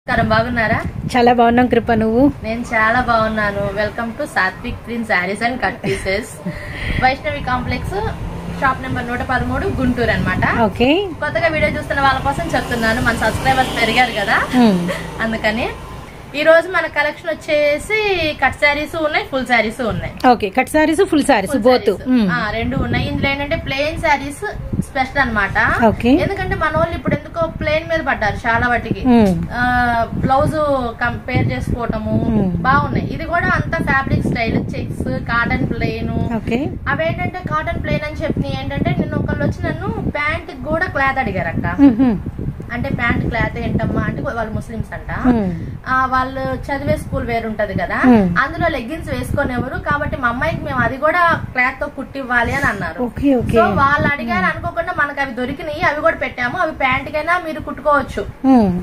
బాగున్నారా? చాలా బాగున్నాం కృప. నువ్వు? నేను చాలా బాగున్నాను. Welcome to Sathvik prince saris and cut pieces, Vaishnavi complex, shop number 113, Guntur అన్నమాట. ఓకే, కొత్తగా వీడియో చూస్తున్న వాళ్ళ కోసం చెప్తున్నాను, మన సబ్స్క్రైబర్స్ పెరిగారు కదా అందుకని. ఈ రోజు మన కలెక్షన్ వచ్చేసి కట్ శారీస్ ఉన్నాయి, ఫుల్ శారీస్ ఉన్నాయి. Okay, cut saris, full saris both రెండు ఉన్నాయి. ఇందులో ఏంటంటే ప్లెయిన్ శారీస్ స్పెషల్ అన్నమాట. ఎందుకంటే మన వాళ్ళు ఇప్పుడు ఎందుకో ప్లెయిన్ మీద పడ్డారు చాలా వాటికి. బ్లౌజ్ కంపేర్ చేసుకోవటము బాగున్నాయి. ఇది కూడా అంత fabric style, checks, cotton plain. అవేంటంటే కాటన్ ప్లెయిన్ అని చెప్పి ఏంటంటే నిన్న ఒకళ్ళు వచ్చి నన్ను ప్యాంట్ కూడా క్లాత్ అడిగారు అక్క. అంటే ప్యాంట్ క్లాత్ ఏంటమ్మా అంటే వాళ్ళు ముస్లిమ్స్ అంట, వాళ్ళు చదివే స్కూల్ వేరు ఉంటది కదా, అందులో లెగ్గిన్స్ వేసుకునేవారు కాబట్టి మా అమ్మాయికి మేము అది కూడా క్లాత్ తో కుట్టివ్వాలి అని అన్నారు. సో వాళ్ళు అడిగారు అనుకోకుండా మనకు అవి దొరికినాయి, అవి కూడా పెట్టాము. అవి ప్యాంట్ కైనా మీరు కుట్టుకోవచ్చు.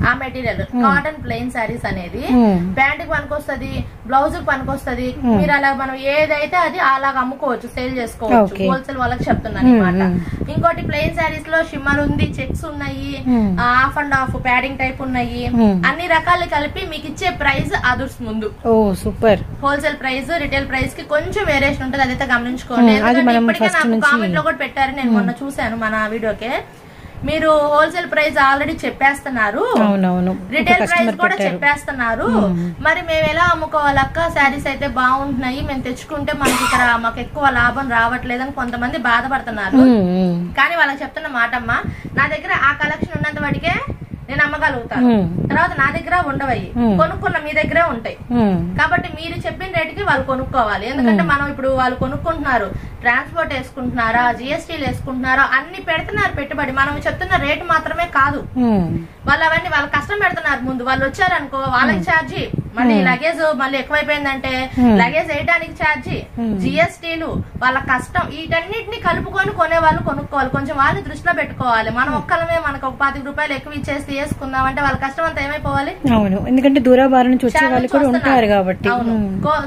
ఆ మెటీరియల్ కాటన్ ప్లెయిన్ శారీస్ అనేది ప్యాంట్ కి పనికొస్తుంది, బ్లౌజ్ కి పనికొస్తుంది. మీరు అలా మనం ఏదైతే అది అలాగ అమ్ముకోవచ్చు, సేల్ చేసుకోవచ్చు. హోల్సేల్ వాళ్ళకి చెప్తున్నాను అనమాట. ఇంకోటి ప్లెయిన్ శారీస్ లో షిమ్మర్ ఉంది, చెక్స్ ఉన్నాయి, half and half padding type ఉన్నాయి. అన్ని రకాలు కలిపి మీకు ఇచ్చే ప్రైస్ అదర్స్ ముందు. Oh super. Wholesale price retail price కి కొంచెం వేరియేషన్ ఉంటుంది, అదైతే గమనించుకోండి. ఇప్పటికే నాకు కామెంట్ లో కూడా పెట్టారు, నేను మొన్న చూసాను మన వీడియోకే. మీరు హోల్సేల్ ప్రైస్ ఆల్రెడీ చెప్పేస్తున్నారు, రిటైల్ ప్రైస్ కూడా చెప్పేస్తున్నారు. మరి మేము ఎలా అమ్ముకోవాలక్క? శారీస్ అయితే బాగుంటున్నాయి, మేము తెచ్చుకుంటే మనకి ఇక్కడ మాకు ఎక్కువ లాభం రావట్లేదని కొంతమంది బాధపడుతున్నారు. కానీ వాళ్ళకి చెప్తున్న మాటమ్మా, నా దగ్గర ఆ కలెక్షన్ ఉన్నంత వాటికే నేను అమ్మగలుగుతాను. తర్వాత నా దగ్గర ఉండవయ్యి, కొనుక్కున్న మీ దగ్గరే ఉంటాయి. కాబట్టి మీరు చెప్పిన రేటుకి వాళ్ళు కొనుక్కోవాలి. ఎందుకంటే మనం ఇప్పుడు వాళ్ళు కొనుక్కుంటున్నారు, ట్రాన్స్పోర్ట్ వేసుకుంటున్నారా, జిఎస్టీలు వేసుకుంటున్నారా, అన్ని పెడుతున్నారు పెట్టుబడి. మనం చెప్తున్న రేటు మాత్రమే కాదు, వాళ్ళు అవన్నీ వాళ్ళ కష్టం పెడుతున్నారు. ముందు వాళ్ళు వచ్చారనుకో వాళ్ళకి ఛార్జీ, మళ్ళీ లగేజ్ మళ్ళీ ఎక్కువైపోయిందంటే లగేజ్ వేయడానికి ఛార్జీ, జిఎస్టీలు, వాళ్ళ కష్టం, వీటన్నిటిని కలుపుకొని కొనే వాళ్ళు కొనుక్కోవాలి. కొంచెం వాళ్ళని దృష్టిలో పెట్టుకోవాలి. మనం ఒక్కలమే మనకు ఒక 25 రూపాయలు ఎక్కువ ఇచ్చేసి వేసుకుందాం అంటే వాళ్ళ కష్టం అంతా ఏమైపోవాలి. అవును, ఎందుకంటే దూరాభారం నుంచి వచ్చే వాళ్ళు కూడా ఉంటారు కాబట్టి.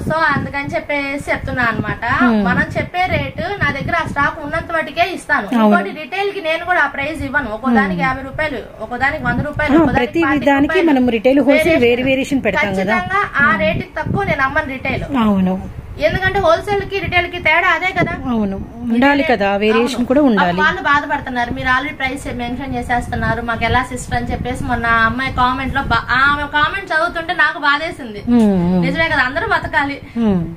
సో అందుకని చెప్పేసి చెప్తున్నా అనమాట. మనం చెప్పే రేటు నా దగ్గర ఆ స్టాక్ ఉన్నంత వాటికే ఇస్తాను. ఇంకోటి రిటైల్ కి నేను కూడా ఆ ప్రైస్ ఇవ్వను. ఒక్కోదానికి 50 రూపాయలు, ఒక్కోదానికి 100 రూపాయలు, ప్రతి దానికి మనం రిటైల్ హోల్సేల్ వేరియేషన్ పెడతాం కదా. ఆ రేట్ తక్కువ నేను అమ్మను రిటైల్. అవును, ఎందుకంటే హోల్సేల్ కి రిటైల్ కి తేడా అదే కదా. అవును, ఉండాలి కదా, వేరియేషన్ కూడా ఉండాలి. వాళ్ళు బాధపడుతున్నారు, మీరు ఆల్రెడీ ప్రైస్ మెన్షన్ చేసేస్తున్నారు, మాకు ఎలా సిస్టర్ అని చెప్పేసి మొన్న అమ్మాయి కామెంట్ లో ఆమె కామెంట్ చదువుతుంటే నాకు బాధేసింది. నిజమే కదా, అందరూ బతకాలి,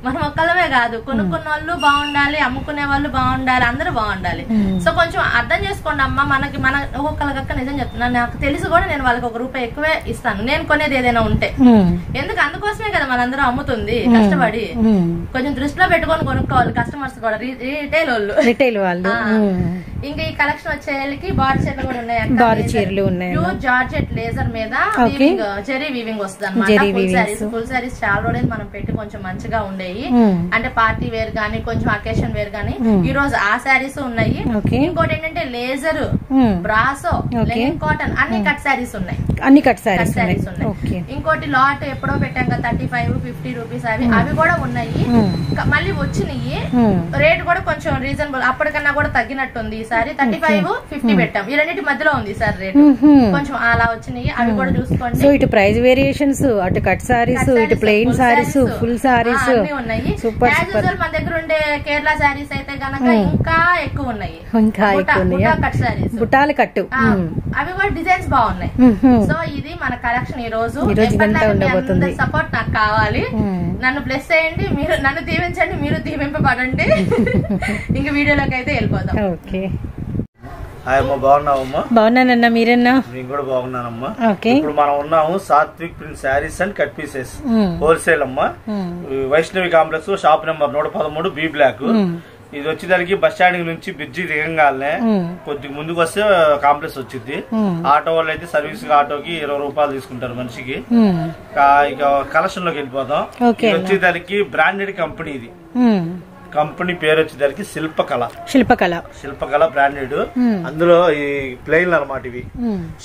మనం ఒక్కలమే కాదు. కొనుక్కున్న వాళ్ళు బాగుండాలి, అమ్ముకునే వాళ్ళు బాగుండాలి, అందరూ బాగుండాలి. సో కొంచెం అర్థం చేసుకోండి అమ్మ. మనకి మన ఒక్కొక్కరికక్క నిజం చెప్తున్నాను, నాకు తెలిసి కూడా నేను వాళ్ళకి ₹1 ఎక్కువే ఇస్తాను, నేను కొనేది ఏదైనా ఉంటే. ఎందుకు, అందుకోసమే కదా మనందరూ అమ్ముతుంది కష్టపడి. కొంచెం దృష్టిలో పెట్టుకొని కొనుక్కోవాలి కస్టమర్స్ కూడా, రిటైల్ వాళ్ళు. ఇంకా ఈ కలెక్షన్ వచ్చేకి బాడీ చీరలు కూడా ఉన్నాయి. బాడీ చీరలు ఉన్నాయి, ప్యూర్ జార్జెట్ లేజర్ మీద జెరీ వీవింగ్ వస్తుంది అనమాట. ఫుల్ శారీస్ చాలా రోజులు మనం పెట్టి కొంచెం మంచిగా ఉండేవి, అంటే పార్టీ వేర్ గానీ కొంచెం అకేషన్ వేర్ గానీ. ఈ రోజు ఆ శారీస్ ఉన్నాయి. ఇంకోటి ఏంటంటే లేజర్, బ్రాసో, లెనిన్ కాటన్, అన్ని కట్ శారీస్ ఉన్నాయి. అన్ని కట్ శారీస్ ఉన్నాయి. ఇంకోటి లాట్ ఎప్పుడో పెట్టాం కదా, 35-50 రూపీస్, అవి కూడా ఉన్నాయి. మళ్ళీ వచ్చినాయి, రేట్ కూడా కొంచెం రీజనబుల్, అప్పటికన్నా కూడా తగ్గినట్టుంది. ఈసారి 35-50 పెట్టాం, ఈ రెండింటి మధ్యలో ఉంది సార్ రేట్. కొంచెం అలా వచ్చినాయి, అవి కూడా చూసుకోండి. సో ఇటు ప్రైస్ వేరియేషన్స్, అటు కట్ సారీస్, ఇటు ప్లెయిన్ సారీస్, ఫుల్ సారీస్ అన్ని ఉన్నాయి. మన దగ్గర ఉండే కేరళ సారీస్ అయితే గనక ఇంకా ఎక్కువ ఉన్నాయి. కట్ సారీస్, బుట్టాల కట్టు, అవి కూడా డిజైన్స్ బాగున్నాయి. సో ఇది మన కలెక్షన్ ఈ రోజు. సపోర్ట్ నాకు కావాలి, నన్ను బ్లెస్ చేయండి, మీరు నన్ను దీవించండి, మీరు దీవింపబడండి. ఇంక వీడియోలోకి అయితే వెళ్ళిపోదాం. ఓకే, హాయ్ అమ్మ, బాగున్నావమ్మా? బాగున్నానన్నా, మీరన్నా? నేను కూడా బాగున్నానమ్మా. ఇప్పుడు మనం ఉన్నాము Satvik prince saris and cut pieces wholesale అమ్మా, Vaishnavi complex, shop number 113, B block. ఇది వచ్చేదానికి బస్ స్టాండ్ నుంచి బ్రిడ్జి దిగంగానే కొద్దిగా ముందుకు వస్తే కాంప్లెక్స్ వచ్చింది. ఆటో వాళ్ళు అయితే సర్వీస్ ఆటోకి ₹20 తీసుకుంటారు మనిషికి. ఇక కలెక్షన్ లోకి వెళ్ళిపోదాం. ఇది వచ్చేదానికి బ్రాండెడ్ కంపెనీ, ఇది కంపెనీ పేరు వచ్చేదానికి శిల్పకళ బ్రాండెడ్. అందులో ఈ ప్లెయిన్ అన్నమాట, ఇవి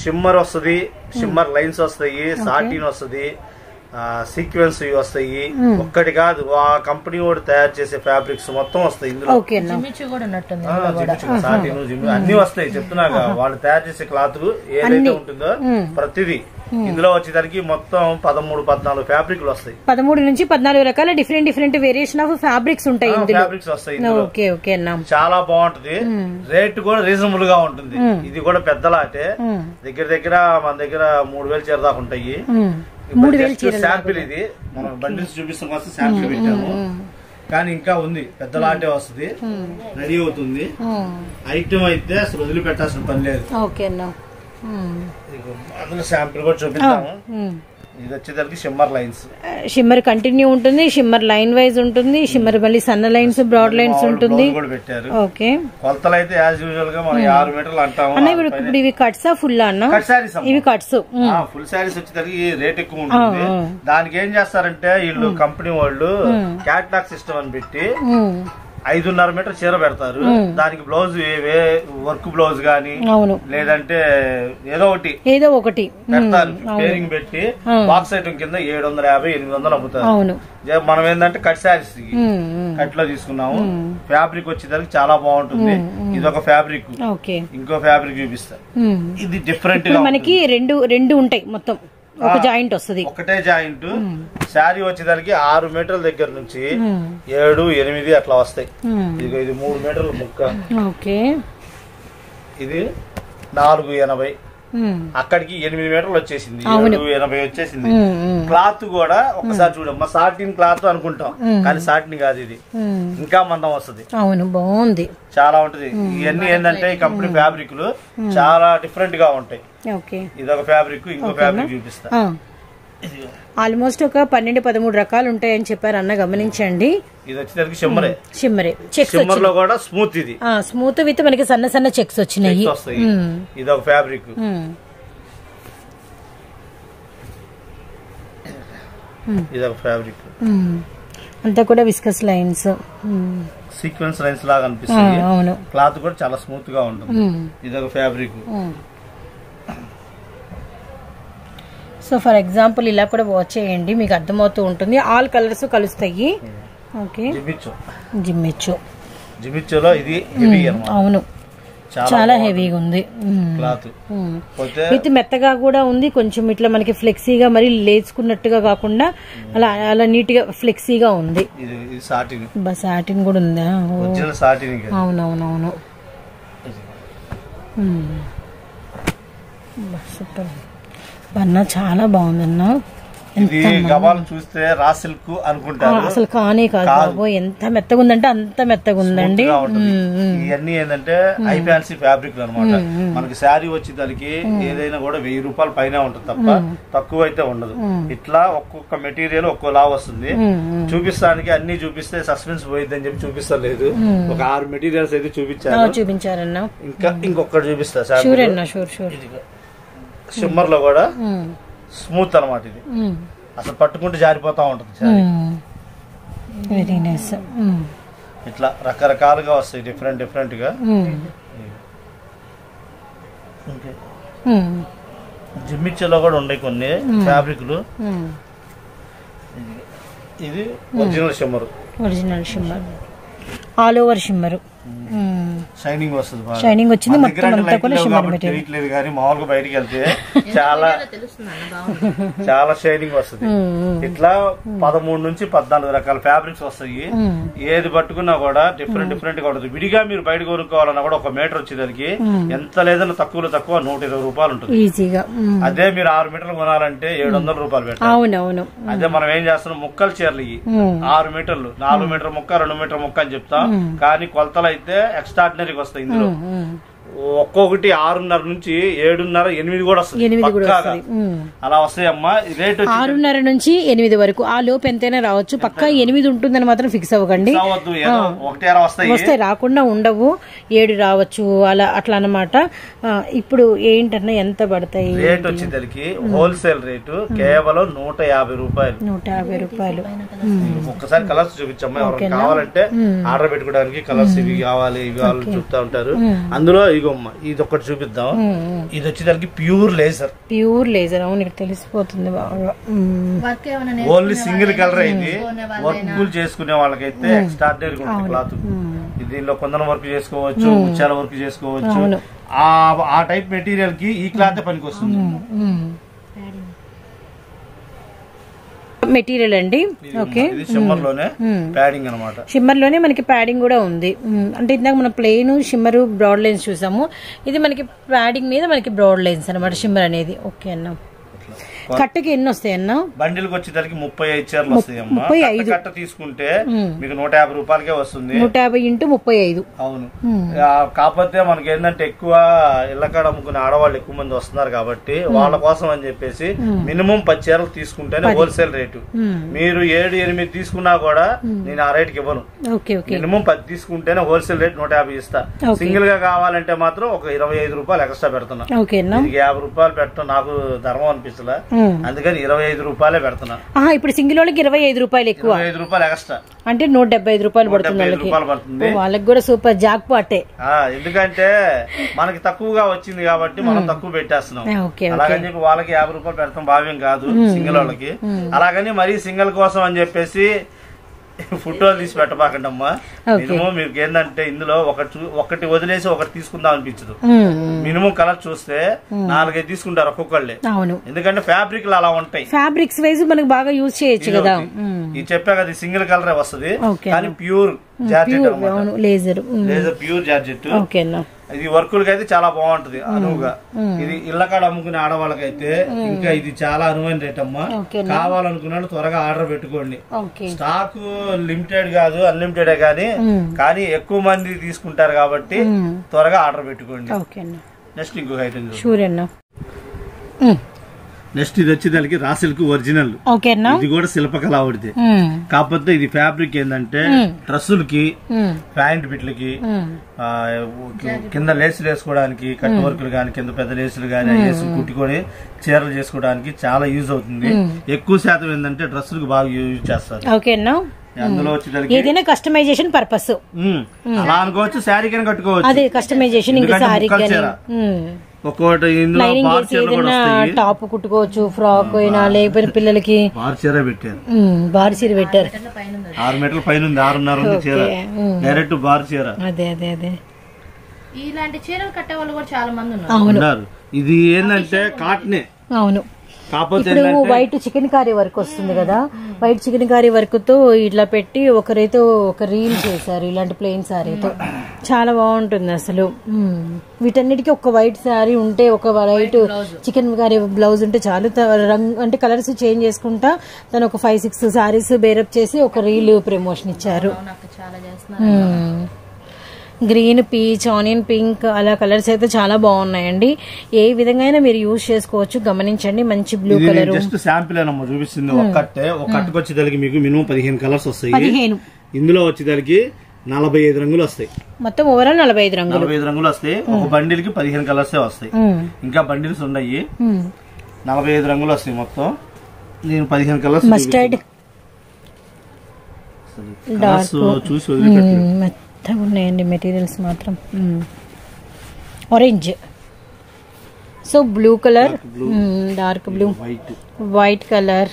షిమ్మర్ వస్తుంది, షిమ్మర్ లైన్స్ వస్తాయి, సాటిన్ వస్తుంది, సీక్వెన్స్ వస్తాయి. ఒక్కటి కాదు, ఆ కంపెనీ కూడా తయారు చేసే ఫ్యాబ్రిక్స్ మొత్తం వస్తాయి ఇందులో. సాటిన్, అన్ని వస్తాయి. చెప్తున్నాగా, వాళ్ళు తయారు చేసే క్లాత్ ఏదైతే ఉంటుందో ప్రతిదీ ఇందులో వచ్చేసరికి మొత్తం 13-14 ఫ్యాబ్రిక్లు వస్తాయి. 13 నుంచి 14 రకాల డిఫరెంట్ వేరియేషన్ ఆఫ్ ఫ్యాబ్రిక్స్ ఉంటాయి ఇందులో. ఫ్యాబ్రిక్స్ వస్తాయి. ఓకే ఓకే అన్న, చాలా బాగుంటది. రేట్ కూడా రీజనబుల్ గా ఉంటుంది. ఇది కూడా పెద్ద లాటే, దగ్గర మన దగ్గర 3000 చీర దాకా ఉంటాయి. 3000 శాంపిల్ ఇది మనం బండిల్స్ చూపిస్తాం కోసం శాంపిల్ పెట్టాము. కానీ ఇంకా ఉంది, పెద్ద లాంటి వస్తుంది, రెడీ అవుతుంది. ఐటమ్ అయితే అసలు వదిలిపెట్టాల్సిన పని లేదు. అందులో శాంపిల్ కూడా చూపిస్తాము. ఇది వచ్చేసరికి షిమ్మర్ లైన్స్, షిమ్మర్ కంటిన్యూ ఉంటుంది, షిమ్మర్ లైన్ వైజ్ ఉంటుంది, షిమ్మర్ మళ్ళీ సన్న లైన్స్ బ్రాడ్ లైన్స్ ఉంటుంది కూడా పెట్టారు. ఓకే, కొలతలు అయితే యాజ్ యూజువల్ గా మనం 6 మీటర్లు అంటాము. ఇప్పుడు ఇవి కట్సా ఫుల్ అన్న? కట్ సారీస్, ఇవి కట్స్. ఫుల్ సారీస్ వచ్చేసరికి రేట్ ఎక్కువ ఉంటుంది. దానికి ఏం చేస్తారంటే వీళ్ళు కంపెనీ వాళ్ళు క్యాట్లాగ్ సిస్టమ్ అని పెట్టి 5.5 మీటర్ చీర పెడతారు. దానికి బ్లౌజ్ వర్క్ బ్లౌజ్ గానీ లేదంటే ఏదో ఒకటి పెడతారు. పేరింగ్ పెట్టి బాక్స్ ఐటమ్ కింద 750-800 అమ్ముతారు. మనం ఏంటంటే కట్ శారీస్ కట్ లో తీసుకున్నాము. ఫ్యాబ్రిక్ వచ్చేసరికి చాలా బాగుంటుంది. ఇది ఒక ఫ్యాబ్రిక్, ఇంకో ఫ్యాబ్రిక్ చూపిస్తారు. ఇది డిఫరెంట్ గా మనకి రెండు ఉంటాయి, మొత్తం ఒక జాయింట్ వస్తుంది, ఒకటే జాయింట్. శారీ వచ్చేసరికి 6 మీటర్ల దగ్గర నుంచి 7-8 అట్లా వస్తాయి. ఇది 3 మీటర్ల ముక్క, ఇది 480, అక్కడికి 8 మీటర్లు వచ్చేసింది, 780 వచ్చేసింది. క్లాత్ కూడా ఒకసారి చూడమ్మా, సాటిన్ క్లాత్ అనుకుంటాం కానీ సాటిన్ కాదు, ఇది ఇంకా మందం వస్తుంది. బాగుంది, చాలా ఉంటది. ఇవన్నీ ఏంటంటే ఈ కంపెనీ ఫ్యాబ్రిక్లు చాలా డిఫరెంట్ గా ఉంటాయి. ఇదొక ఫ్యాబ్రిక్, ఇంకో ఫ్యాబ్రిక్ చూపిస్తా. ఆల్మోస్ట్ ఒక 12-13 రకాలు ఉంటాయని చెప్పారు అన్న, గమనించండి. ఇది వచ్చేసరికి షిమ్మరే, షిమ్మర్ లో కూడా స్మూత్, ఇది స్మూత్ విత్ మనకి సన్న చెక్స్ వచ్చినాయి. ఇది ఒక ఫ్యాబ్రిక్. ఇదొక ఫ్యాబ్రిక్, అంతా కూడా విస్కస్ లైన్స్, సీక్వెన్స్ లైన్స్ లాగా అనిపిస్తుంది. క్లాత్ కూడా చాలా స్మూత్ గా ఉంటుంది. ఇదొక ఫ్యాబ్రిక్. సో ఫర్ ఎగ్జాంపుల్ ఇలా కూడా వాచ్ చేయండి, మీకు అర్థమవుతూ ఉంటుంది. ఆల్ కలర్స్ కలుస్తాయి. ఓకే, జిమిచ్చోలో ఇది హెవీ అన్నమాట. అవును, చాలా హెవీగా ఉంది. క్లాత్ విత్ మెత్తగా కూడా ఉంది, కొంచెం ఇట్లా మనకి ఫ్లెక్సీగా మరి లేచుకున్నట్టుగా కాకుండా అలా నీట్ గా ఫ్లెక్సీగా ఉంది. సాటిన్ కూడా ఉందా? అవునవునవును, సూపర్ అన్న, చాలా బాగుందన్న. ఇది గబాలను చూస్తే రా సిల్క్ అనుకుంటారు, అసలు కానే కాదు. ఎంత మెత్తగా ఉందంటే అంత మెత్తగా ఉందండి. ఇవన్నీ ఏంటంటే హై ఫ్యాన్సీ ఫ్యాబ్రిక్ అనమాట. మనకి శారీ వచ్చేదానికి ఏదైనా కూడా 1000 రూపాయల పైన ఉంటుంది తప్ప తక్కువ అయితే ఉండదు. ఇట్లా ఒక్కొక్క మెటీరియల్ ఒక్కోలా వస్తుంది. చూపిస్తానికి అన్ని చూపిస్తే సస్పెన్స్ పోయిద్దని చెప్పి చూపిస్తలేదు. ఒక 6 మెటీరియల్స్ అయితే చూపించారన్న. ఇంకా ఇంకొకటి చూపిస్తా. షిమ్మర్ లో కూడా స్మూత్ అనమాట. ఇది అసలు పట్టుకుంటే జారిపోతా ఉంటుంది. Very nice. ఇట్లా రకరకాలుగా వస్తాయి, డిఫరెంట్ గా. జిమ్మిచ్చలో కూడా ఉన్నాయి కొన్ని ఫ్యాబ్రిక్లు. ఇది original shimmer, all over shimmer. Shining వస్తుంది, షైనింగ్ వచ్చింది. మొత్తం అంతా కూడా షిమ్మర్ మెటీరియల్. కానీ మామూలుగా బయటికి వెళ్తే చాలా షైనింగ్ వస్తుంది. ఇట్లా 13 నుంచి 14 రకాల ఫ్యాబ్రిక్స్ వస్తాయి. ఏది పట్టుకున్నా కూడా డిఫరెంట్ గా ఉంటుంది. విడిగా మీరు బయట కొనుక్కోవాలన్నా కూడా 1 మీటర్ వచ్చేదానికి ఎంత లేదన్నా తక్కువ 120 రూపాయలు ఉంటుంది ఈజీగా. అదే మీరు 6 మీటర్లు కొనాలంటే 700 రూపాయలు పెట్టాలి. అదే మనం ఏం చేస్తున్నాం, ముక్కలు చీరలు 6 మీటర్లు, 4 మీటర్ ముక్క, 2 మీటర్ ముక్క అని చెప్తాం. కానీ కొలతలు అయితే ఎక్స్ట్రాడినరీగా వస్తాయి. ఇందులో ఒక్కొక్కటి 6.5 నుంచి 7.5, 8 కూడా వస్తాయి. అలా వస్తాయి అమ్మా. రేట్ 6.5 నుంచి 8 వరకు, ఆ లోపు ఎంతైనా రావచ్చు. పక్కా 8 ఉంటుందని మాత్రం ఫిక్స్ అవ్వకండి. వస్తాయి, రాకుండా ఉండవు. 7 రావచ్చు, అట్లా అన్నమాట. ఇప్పుడు ఏంటన్నా ఎంత పడతాయి? రేట్ వచ్చేసరికి హోల్సేల్ రేటు కేవలం 150 రూపాయలు. 150 రూపాయలు. ఒక్కసారి కలర్స్ చూపించమ్మా. ఎవరికి కావాలంటే ఆర్డర్ పెట్టుకోవడానికి కలర్స్ ఇవి కావాలి చెప్తా ఉంటారు. అందులో ఇది ఒకటి చూపిద్దాం. ఇది వచ్చేసరికి ప్యూర్ లేజర్. అవును, ఇక్కడ తెలిసిపోతుంది బాగా. Only single colour. ఇది వర్క్ చేసుకునే వాళ్ళకైతే ఎక్స్ట్రాడినరీ ఉంటుంది క్లాత్. దీనిలో కొందరు వర్క్ చేసుకోవచ్చు, ముత్యాల వర్క్ చేసుకోవచ్చు. ఆ టైప్ మెటీరియల్ కి ఈ క్లాత్ పనికి వస్తుంది. మెటీరియల్ అండి. ఓకే, షిమ్మర్ లోనే ప్యాడింగ్ అన్నమాట. షిమ్మర్ లోనే మనకి ప్యాడింగ్ కూడా ఉంది. అంటే ఇందాక మనం ప్లెయిన్ షిమ్మర్ బ్రాడ్ లైన్స్ చూసాము, ఇది మనకి ప్యాడింగ్ మీద మనకి బ్రాడ్ లైన్స్ అనమాట షిమ్మర్ అనేది. ఓకే అన్న, కట్టకి ఎన్ని వస్తాయి అన్న? బండిల్ కి వచ్చేసరికి 35 చీరలు వస్తాయి అమ్మా. కట్ట తీసుకుంటే మీకు 150 రూపాయలకే వస్తుంది. 150 × 35. అవును. కాకపోతే మనకి ఏంటంటే ఎక్కువ ఇళ్ళకాడ అమ్ముకునే ఆడవాళ్ళు ఎక్కువ మంది వస్తున్నారు కాబట్టి వాళ్ళ కోసం అని చెప్పేసి మినిమం 10 చీరలు తీసుకుంటేనే హోల్సేల్ రేటు. మీరు 7-8 తీసుకున్నా కూడా నేను ఆ రేటుకి ఇవ్వను. మినిమం 10 తీసుకుంటేనే హోల్సేల్ రేట్ 150 ఇస్తా. సింగిల్ గా కావాలంటే మాత్రం ఒక 25 రూపాయలు ఎక్స్ట్రా పెడుతున్నా. 50 రూపాయలు పెట్టడం నాకు ధర్మం అనిపిస్తలే, అందుకని 25 రూపాయలే పెడుతున్నా. ఇప్పుడు సింగిల్ వాళ్ళకి 25 రూపాయలు ఎక్కువ, 25 రూపాయలు ఎక్స్ట్రా అంటే 175 రూపాయలు పడుతుంది. వాళ్ళకి కూడా సూపర్ జాక్ పాటే. ఎందుకంటే మనకి తక్కువగా వచ్చింది కాబట్టి మనం తక్కువ పెట్టేస్తున్నాం. అలాగని చెప్పి వాళ్ళకి 50 రూపాయలు పెడతాం భావ్యం కాదు సింగిల్ వాళ్ళకి. అలాగని మరీ సింగిల్ కోసం అని చెప్పేసి ఫోటోలు తీసి పెట్టబాకండి అమ్మా. మినిమం మీకు ఏంటంటే ఇందులో ఒకటి వదిలేసి ఒకటి తీసుకుందాం అనిపించదు. మినిమం కలర్ చూస్తే 4-5 తీసుకుంటారు ఒక్కొక్కళ్ళే. ఎందుకంటే ఫ్యాబ్రిక్ అలా ఉంటాయి. ఫ్యాబ్రిక్స్ వైజ్ మనకి బాగా యూజ్ చేయొచ్చు కదా. ఇది చెప్పా కదా, సింగిల్ కలరే వస్తుంది కానీ ప్యూర్ జార్జెట్ అన్నమాట. Laser pure georgette. ఇది వర్కులకి అయితే చాలా బాగుంటది అనువుగా. ఇది ఇళ్ళకాడ అమ్ముకునే ఆడవాళ్ళకైతే ఇంకా ఇది చాలా అనువైన రేట్ అమ్మా. కావాలనుకున్నాడు త్వరగా ఆర్డర్ పెట్టుకోండి. స్టాక్ లిమిటెడ్ కాదు, అన్లిమిటెడ్ కానీ ఎక్కువ మంది తీసుకుంటారు కాబట్టి త్వరగా ఆర్డర్ పెట్టుకోండి. నెక్స్ట్ ఇంకొక ఐటమ్, నెక్స్ట్ ఇది వచ్చేదానికి రా సిల్క్ ఒరిజినల్. ఇది కూడా శిల్పకళ ఆవిడది. కాకపోతే ఇది ఫ్యాబ్రిక్ ఏంటంటే డ్రెస్సులకి, ప్యాంట్ బిట్లకి, కింద లేసులు వేసుకోవడానికి, కట్ వర్కులు గానీ, కింద పెద్ద లేసులు గానీ వేసులు కుట్టుకొని చీరలు చేసుకోవడానికి చాలా యూజ్ అవుతుంది. ఎక్కువ శాతం ఏంటంటే డ్రెస్సులకు బాగా యూజ్ చేస్తారు. అందులో ఏదైనా కస్టమైజేషన్ పర్పస్ అలా అనుకోవచ్చు, శారీ కింద కట్టుకోవచ్చు. అదే కస్టమైజేషన్. ఒక్కోటి టాప్ కుట్టుకోవచ్చు, ఫ్రాక్ అయినా, లేకపోతే పిల్లలకి బార్ చీర పెట్టారు. 6 మీటర్ల పైన ఉంది, 6.5 చీర డైరెక్ట్ బార్ చీర. అదే అదే అదే ఇలాంటి చీరలు కట్టే వాళ్ళు కూడా చాలా మంది ఉన్నారు. ఇది ఏంటంటే కాటనే. అవును. ఇప్పుడు వైట్ చికెన్ కారీ వర్క్ వస్తుంది కదా, వైట్ చికెన్ కారీ వర్క్ తో ఇట్లా పెట్టి ఒకరైతే ఒక రీల్ చేశారు ఇలాంటి ప్లెయిన్ శారీతో. చాలా బాగుంటుంది అసలు. వీటన్నిటికీ ఒక వైట్ శారీ ఉంటే, ఒక వైట్ చికెన్ కారీ బ్లౌజ్ ఉంటే చాలు. అంటే కలర్స్ చేంజ్ చేసుకుంటా తను ఒక 5-6 శారీస్ బేరప్ చేసి ఒక రీల్ ప్రమోషన్ ఇచ్చారు. గ్రీన్, పీచ్, ఆనియన్ పింక్ అలా కలర్స్ అయితే చాలా బాగున్నాయండి. ఏ విధంగా మీరు యూజ్ చేసుకోవచ్చు, గమనించండి. మంచి బ్లూ కలర్ జస్ట్ శాంపిల్ చూపిస్తుంది. ఒక కట్టుకు వచ్చేదానికి మీకు మినిమం 15 కలర్స్ వస్తాయి. 15 ఇందులో వచ్చేదానికి 45 రంగులు వస్తాయి. మొత్తం ఓవరాల్ 45 రంగులు వస్తాయి. ఒక బండిల్ కి 15 కలర్స్ వస్తాయి. ఇంకా బండిల్స్ ఉన్నాయి. 45 రంగులు వస్తాయి మొత్తం. నేను 15 కలర్స్ మస్టర్డ్, చూసి వదిలిపెట్టాను. ఉన్నాయండి మెటీరియల్స్ మాత్రం. Orange, so blue colour, dark blue, white colour,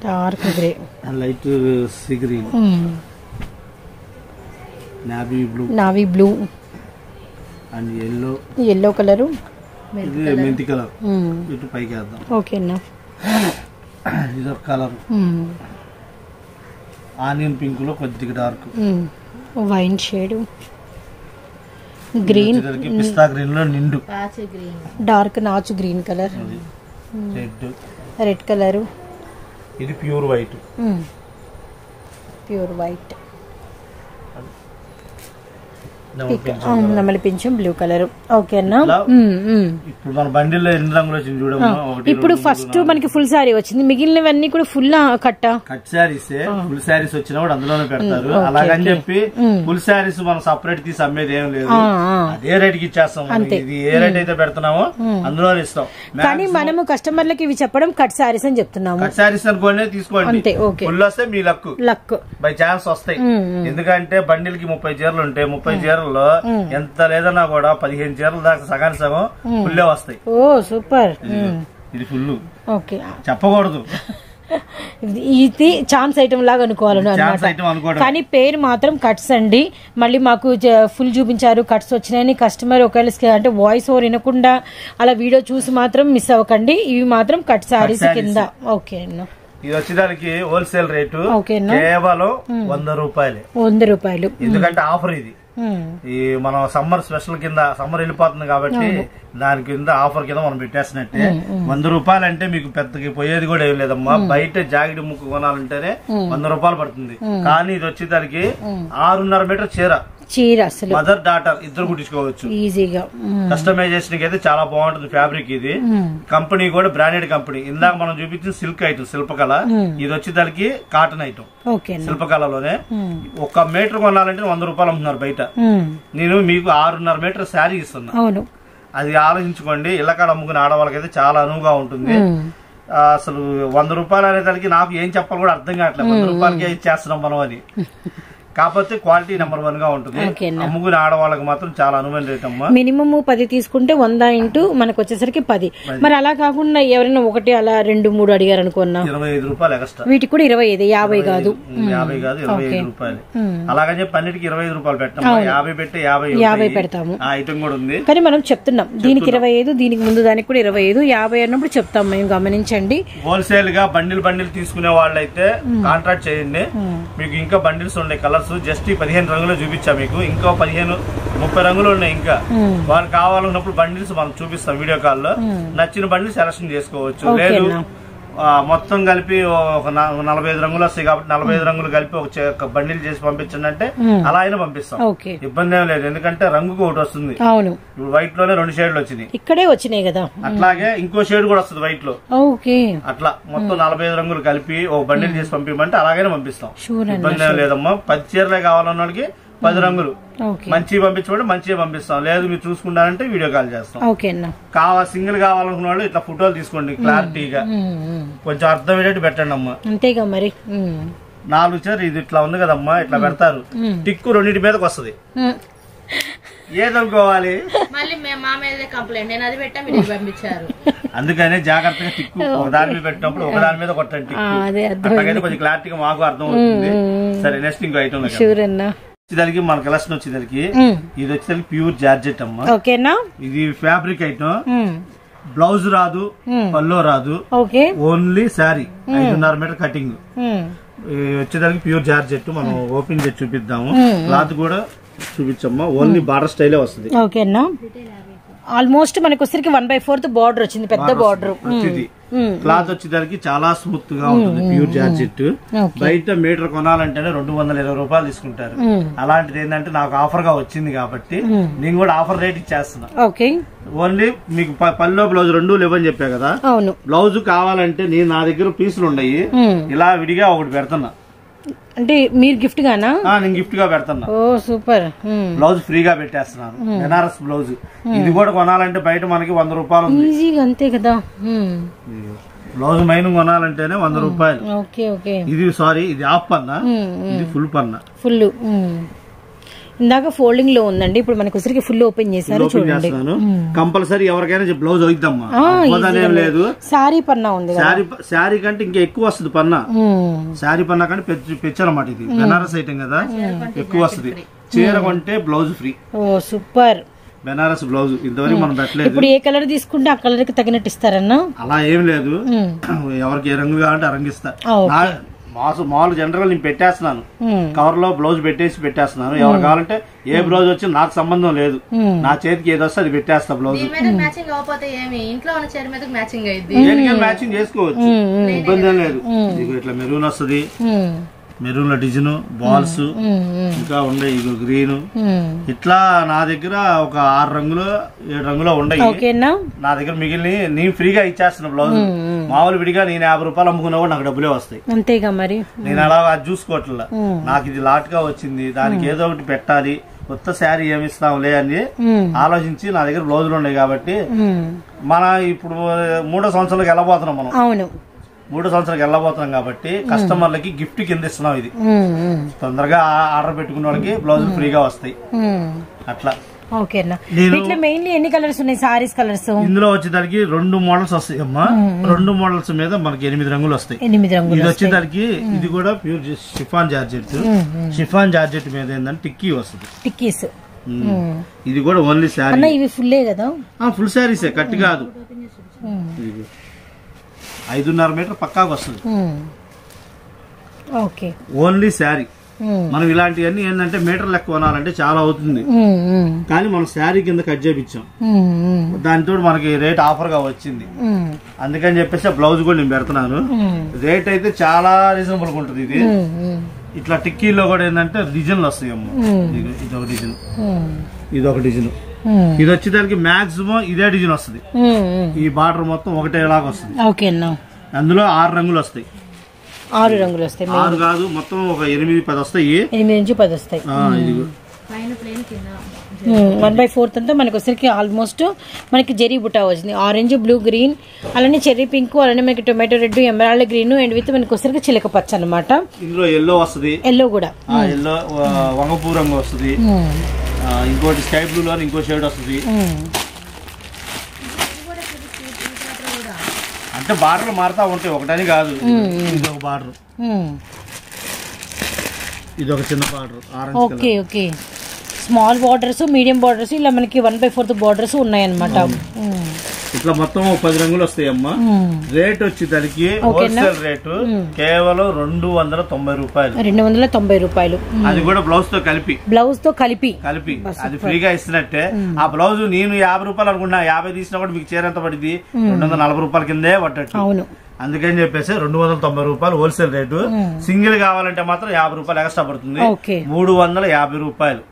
dark grey, light sea green, navy blue and yellow colour, మెంతి కలర్. ఇటు పైకి వేద్దాం. ఓకేనా. ఇదొక కలర్ ఆనియన్ పింక్ లో కొద్దిగా డార్క్, వైన్ షేడ్, గ్రీన్, పిస్తా గ్రీన్ లో నిండు, డార్క్ నాచు గ్రీన్ కలర్, రెడ్ కలర్. ఇది ప్యూర్ వైట్, నెమలి పింఛం బ్లూ కలర్. ఓకేనా. ఇప్పుడు మన బండిల్లో ఎన్ని రంగులు వచ్చింది చూడమ్మా. ఇప్పుడు ఫస్ట్ మనకి ఫుల్ సారీ వచ్చింది, మిగిలినవన్నీ కూడా full cut saris. Full saris వచ్చినా కూడా అందులోనే పెడతారు. అలాగని చెప్పి ఫుల్ శారీస్ మనం సపరేట్ తీసి అమ్మేది ఏం లేదు, అదే రేట్ కి ఇచ్చేస్తాం. ఇది ఏ రేట్ అయితే పెడుతున్నామో అందులోనే ఇస్తాం. కానీ మనము కస్టమర్లకి ఇవి చెప్పడం కట్ శారీస్ అని చెప్తున్నాము. కట్ శారీస్ అనుకోండి, తీసుకోండి. ఫుల్ వస్తే మీ లక్ బై ఛాన్స్ వస్తాయి. ఎందుకంటే బండిల్ కి 30 చీరలు ఉంటాయి. 30 చీరల్లో ఎంత లేదన్నా కూడా 15 చీరల దాకా సగానికి సగం ఫుల్లే వస్తాయి. ఓ సూపర్. ఇది ఫుల్ ఓకే, చెప్పకూడదు. ఇది ఛాన్స్ ఐటమ్ లాగా అనుకోవాలని అనమాట. కానీ పేరు మాత్రం కట్స్ అండి. మళ్ళీ మాకు ఫుల్ చూపించారు, కట్స్ వచ్చినాయని కస్టమర్ ఒకవేళ అంటే వాయిస్ ఓవర్ వినకుండా అలా వీడియో చూసి మాత్రం మిస్ అవ్వకండి. ఇవి మాత్రం కట్ సారీస్ కింద. ఓకే అన్న, ఇది వచ్చేదానికి హోల్సేల్ రేటు కేవలం 100 రూపాయలు. 100 రూపాయలు. ఎందుకంటే ఆఫర్ ఇది. ఈ మనం సమ్మర్ స్పెషల్ కింద, సమ్మర్ వెళ్ళిపోతుంది కాబట్టి దాని కింద ఆఫర్ కింద మనం పెట్టేసినట్టే. 100 రూపాయలు అంటే మీకు పెద్దకి పోయేది కూడా ఏం లేదమ్మా. బయట జాకెట్ ముక్కు కొనాలంటేనే 100 రూపాయలు పడుతుంది. కానీ ఇది వచ్చేదానికి 6.5 మీటర్ చీర అసలు మదర్ డాటర్ ఇద్దరు కుట్టించుకోవచ్చు ఈజీగా. కస్టమైజేషన్ అయితే చాలా బాగుంటుంది ఫ్యాబ్రిక్. ఇది కంపెనీ కూడా బ్రాండెడ్ కంపెనీ. ఇందాక మనం చూపించిన సిల్క్ ఐటమ్ శిల్పకళ, ఇది వచ్చేదానికి కాటన్ ఐటమ్ శిల్పకళలోనే. 1 మీటర్ కొనాలంటే 100 రూపాయలు అమ్ముతున్నారు బయట. నేను మీకు 6.5 మీటర్ శారీ ఇస్తున్నా. అది ఆలోచించుకోండి. ఇళ్ళకాడ అమ్ముకునే ఆడవాళ్ళకైతే చాలా అనువుగా ఉంటుంది. అసలు 100 రూపాయలు అనేదానికి నాకు ఏం చెప్పాలి కూడా అర్థం కావట్లేదు. 100 రూపాయలకే ఇచ్చేస్తున్నాం మనం అని. కాకపోతే క్వాలిటీ నెంబర్ 1 గా ఉంటుంది. అమ్ముకునే ఆడవాళ్ళకి మాత్రం చాలా అనువైన రేట్ అమ్మా. మినిమం 10 తీసుకుంటే 100 ఇంటూ మనకు వచ్చేసరికి 10. మరి అలా కాకుండా ఎవరైనా 1 అలా 2, 3 అడిగారు అనుకున్నా 25 రూపాయలు ఎక్స్ట్రా. వీటికి కూడా 25, 50 కాదు. 50 కాదు 25 రూపాయలు. అలాగని చెప్పి అన్నిటికి 25 రూపాయలు పెట్టాము. 50 పెట్టి 50 పెడతాము. ఆ ఐటమ్ కూడా ఉంది. కానీ మనం చెప్తున్నాం దీనికి 25, దీనికి ముందు దానికి కూడా 25, 50 అన్నప్పుడు చెప్తాం మేము. గమనించండి. హోల్సేల్ గా బండిల్ తీసుకునే వాళ్ళైతే కాంట్రాక్ట్ చేయండి. మీకు ఇంకా బండిల్స్ ఉన్నాయి. కలర్స్ జస్ట్ 15 రంగులు చూపించా మీకు. ఇంకా 15-30 రంగులు ఉన్నాయి. ఇంకా వాళ్ళు కావాలన్నప్పుడు బండిల్స్ మనం చూపిస్తాం వీడియో కాల్ లో. నచ్చిన బండిల్ సెలక్షన్ చేసుకోవచ్చు. లేదు మొత్తం కలిపి ఒక 45 రంగులు వస్తాయి కాబట్టి 45 రంగులు కలిపి ఒక బండిల్ చేసి పంపించండి అంటే అలా అయినా పంపిస్తాం. ఇబ్బంది ఏం లేదు. ఎందుకంటే రంగుకు ఒకటి వస్తుంది. ఇప్పుడు వైట్ లోనే 2 షేడ్లు వచ్చినాయి. ఇక్కడే వచ్చినాయి కదా. అట్లాగే ఇంకో షేడ్ కూడా వస్తుంది వైట్ లో. అట్లా మొత్తం 45 రంగులు కలిపి ఒక బండిల్ చేసి పంపించమంటే అలాగైనా పంపిస్తాం. ఇబ్బంది ఏం లేదమ్మా. 10 చీరలే కావాలన్న వాళ్ళకి 10 రంగులు మంచి పంపించమంటే మంచిగా పంపిస్తాం. లేదు మీరు చూసుకుంటారంటే వీడియో కాల్ చేస్తాం. సింగిల్ కావాలనుకున్న వాళ్ళు ఇట్లా ఫోటోలు తీసుకోండి క్లారిటీగా. కొంచెం అర్థమయ్యేటట్టు పెట్టండి అమ్మా. అంతేగా మరి. 4 చీర ఇది ఇట్లా ఉంది కదమ్మా, ఇట్లా పెడతారు. టిక్కు 2 మీదకి వస్తుంది. ఏదనుకోవాలి అందుకనే జాగ్రత్తగా టిక్కు ఒకదాని మీద పెట్టినప్పుడు ఒకదాని మీద కొట్టండి. అట్లాగైతే కొంచెం క్లారిటీగా మాకు అర్థం అవుతుంది. సరే నెక్స్ట్ ఇంకో ఐటమ్ వచ్చేదానికి మన కలెక్షన్ వచ్చేదానికి ఇది వచ్చేదానికి ప్యూర్ జార్జెట్ అమ్మా. ఇది ఫ్యాబ్రిక్ ఐటమ్. బ్లౌజ్ రాదు, పల్లో రాదు, ఓన్లీ శారీ 5.5 మీటర్ కటింగ్. వచ్చేదానికి ప్యూర్ జార్జెట్. మనం ఓపెన్ చేసి చూపిద్దాము. క్లాత్ కూడా చూపించమ్మా. ఓన్లీ బార్డర్ స్టైలే వస్తుంది. ఓకేనా. ఆల్మోస్ట్ మనకి వచ్చరికి 1/4 బార్డర్ వచ్చింది, పెద్ద బార్డర్. క్లాత్ వచ్చేదానికి చాలా స్మూత్ గా ఉంటుంది. Pure georgette. బయట మీటర్ కొనాలంటేనే 220 రూపాయలు తీసుకుంటారు. అలాంటిది ఏంటంటే నాకు ఆఫర్ గా వచ్చింది కాబట్టి నేను కూడా ఆఫర్ రేట్ ఇచ్చేస్తున్నా. ఓన్లీ మీకు పల్లో బ్లౌజ్ 2 లేవని చెప్పా కదా. బ్లౌజ్ కావాలంటే నేను నా దగ్గర పీసులు ఉన్నాయి. ఇలా విడిగా ఒకటి పెడుతున్నా. అంటే మీరు గిఫ్ట్ గానా? నేను గిఫ్ట్ గా పెడతాను. ఓ సూపర్. బ్లౌజ్ ఫ్రీగా పెట్టేస్తున్నాను. బెనారస్ బ్లౌజ్. ఇది కూడా కొనాలంటే బయట మనకి 100 రూపాయలు ఈజీగా. అంతే కదా. బ్లౌజ్ మైన్ కొనాలంటేనే 100 రూపాయలు. ఇది సారీ ఇది హాఫ్ పన్నా, ఇది ఫుల్ పన్నా. ఫుల్ ఇందాక ఫోల్డింగ్ లో ఉందండి. ఇప్పుడు మనకి ఉసిరికి ఫుల్ ఓపెన్ చేశారు చూడండి. కంపల్సరీ ఎవరికైనా బ్లౌజ్ అవుతామ్మా. లేదు శారీ పన్నా ఉంది. శారీ కంటే ఇంకా ఎక్కువ వస్తుంది పన్నా. శారీ పన్నా కంటే పెంచాలన్నమాట. ఇది బెనారస్ ఐటమ్ కదా, ఎక్కువ వస్తుంది. చీర కొంటే బ్లౌజ్ ఫ్రీ. ఓ సూపర్. బెనారస్ బ్లౌజ్ ఇంతవరకు మనం పెట్టలేదు. ఇప్పుడు ఏ కలర్ తీసుకుంటే ఆ కలర్ కి తగినట్టు ఇస్తారన్నా? అలా ఏం లేదు. ఎవరికి ఏ రంగు కావాలంటే ఆ రంగు ఇస్తా. మామూలు జనరల్ నేను పెట్టేస్తున్నాను. కవర్ లో బ్లౌజ్ పెట్టేస్తున్నాను. ఎవరు కావాలంటే ఏ బ్లౌజ్ వచ్చి నాకు సంబంధం లేదు. నా చేతికి ఏది వస్తే అది పెట్టేస్తా. బ్లౌజ్ మ్యాచింగ్ చేసుకోవచ్చు, ఇబ్బంది ఏం లేదు. ఇట్లా మెరూన్ వస్తుంది, మెరూన్ లో డిజైన్ బాల్స్ ఇంకా ఉండే. ఇది గ్రీన్. ఇట్లా నా దగ్గర ఒక 6 రంగులు 7 రంగులో ఉన్నాయి. నా దగ్గర మిగిలిన నేను ఫ్రీగా ఇచ్చేస్తున్నా బ్లౌజ్. మామూలు విడిగా నేను 50 రూపాయలు అమ్ముకున్నా కూడా నాకు డబ్బులే వస్తాయి. అంతేగా మరి. నేను అలా అది చూసుకోవట్లా. నాకు ఇది లాట్ గా వచ్చింది, దానికి ఏదో ఒకటి పెట్టాలి, కొత్త శారీ ఏమిస్తాంలే అని ఆలోచించి నా దగ్గర బ్లౌజులు ఉన్నాయి కాబట్టి మన ఇప్పుడు 3వ సంవత్సరంలోకి వెళ్ళబోతున్నాం మనం. 3వ సంవత్సరానికి వెళ్ళబోతున్నాం కాబట్టి కస్టమర్లకి గిఫ్ట్ కింద ఇస్తున్నాం. ఇది తొందరగా ఆర్డర్ పెట్టుకున్న వాళ్ళకి బ్లౌజులు ఫ్రీగా వస్తాయి. అట్లా ఓకేనా. ఇట్లా మెయిన్లీ ఎన్ని కలర్స్ ఉన్నాయి సారీస్ కలర్స్? ఇందులో వచ్చేసరికి 2 మోడల్స్ వస్తాయి అమ్మా. 2 మోడల్స్ మీద మనకి 8 రంగులు వస్తాయి. 8 రంగులు. ఇది వచ్చేసరికి ఇది కూడా pure chiffon georgette. Chiffon georgette మీద ఏంటంటే టిక్కీ వస్తుంది. టిక్కీస్. ఇది కూడా ఓన్లీ శారీ. అన్న ఇవి ఫుల్లే కదా? ఫుల్ శారీసే, కట్ కాదు. 5.5 మీటర్ పక్కాగా వస్తుంది. Okay, only sari. మనం ఇలాంటివన్నీ ఏంటంటే మీటర్ లెక్క కొనాలంటే చాలా అవుతుంది, కానీ మనం శారీ కింద కట్ చేయించాం. దానితో మనకి రేట్ ఆఫర్ గా వచ్చింది, అందుకని చెప్పేసి బ్లౌజ్ కూడా నేను పెడుతున్నాను. రేట్ అయితే చాలా రీజనబుల్ గా ఉంటుంది. ఇది ఇట్లా టిక్కీలో కూడా ఏంటంటే డిజైన్లు వస్తాయి అమ్మ. ఇది ఒక డిజైన్, ఇది ఒక డిజైన్. ఇది వచ్చేదానికి మాక్సిమం ఇదే డిజైన్ వస్తుంది. ఈ బార్డర్ మొత్తం ఒకటేలాగా వస్తుంది. అందులో 6 రంగులు వస్తాయి. 6 రంగులు వస్తాయి. 6 కాదు, మొత్తం ఒక 8-10 వస్తాయి. 8 నుంచి 10 వస్తాయి. 1/4 అంతా మనకి వచ్చరికి ఆల్మోస్ట్ మనకి జెరీ బుటా వచ్చింది. ఆరెంజ్, బ్లూ, గ్రీన్, అలానే చెర్రీ పింక్, అలానే మనకి tomato red, emerald green and with మనకి వచ్చరికి చిలక పచ్చ అనమాట. ఇందులో ఎల్లో వస్తుంది. ఎల్లో కూడా ఎల్లో వంగపూ రంగు వస్తుంది. ఇంకోటి స్కై బ్లూ లో ఇంకో షేడ్ వస్తుంది. అంటే బార్డర్లు మారుతా ఉంటాయి, ఒకటని కాదు. ఇది ఒక బార్డర్, ఇది ఒక చిన్న border orange. Okay okay, small borders, medium borders, ఇలా మనకి 1/4 బార్డర్స్ ఉన్నాయన్నమాట. ఇట్లా మొత్తం 10 రంగులు వస్తాయి అమ్మా. రేట్ వచ్చేసరికి హోల్సేల్ రేటు కేవలం 290 రూపాయలు. 290 రూపాయలు. అది కూడా బ్లౌజ్ తో కలిపి. బ్లౌజ్ తో కలిపి అది ఫ్రీగా ఇస్తున్నట్టే. ఆ బ్లౌజ్ నేను 50 రూపాయలు అనుకున్నా, 50 తీసినా కూడా మీకు చీర ఎంత పడింది? 240 రూపాయల కిందే పట్టట్టు. అవును, అందుకని చెప్పేసి 290 రూపాయలు హోల్సేల్ రేటు. సింగిల్ కావాలంటే మాత్రం 50 రూపాయలు ఎక్స్ట్రా పడుతుంది. 350 రూపాయలు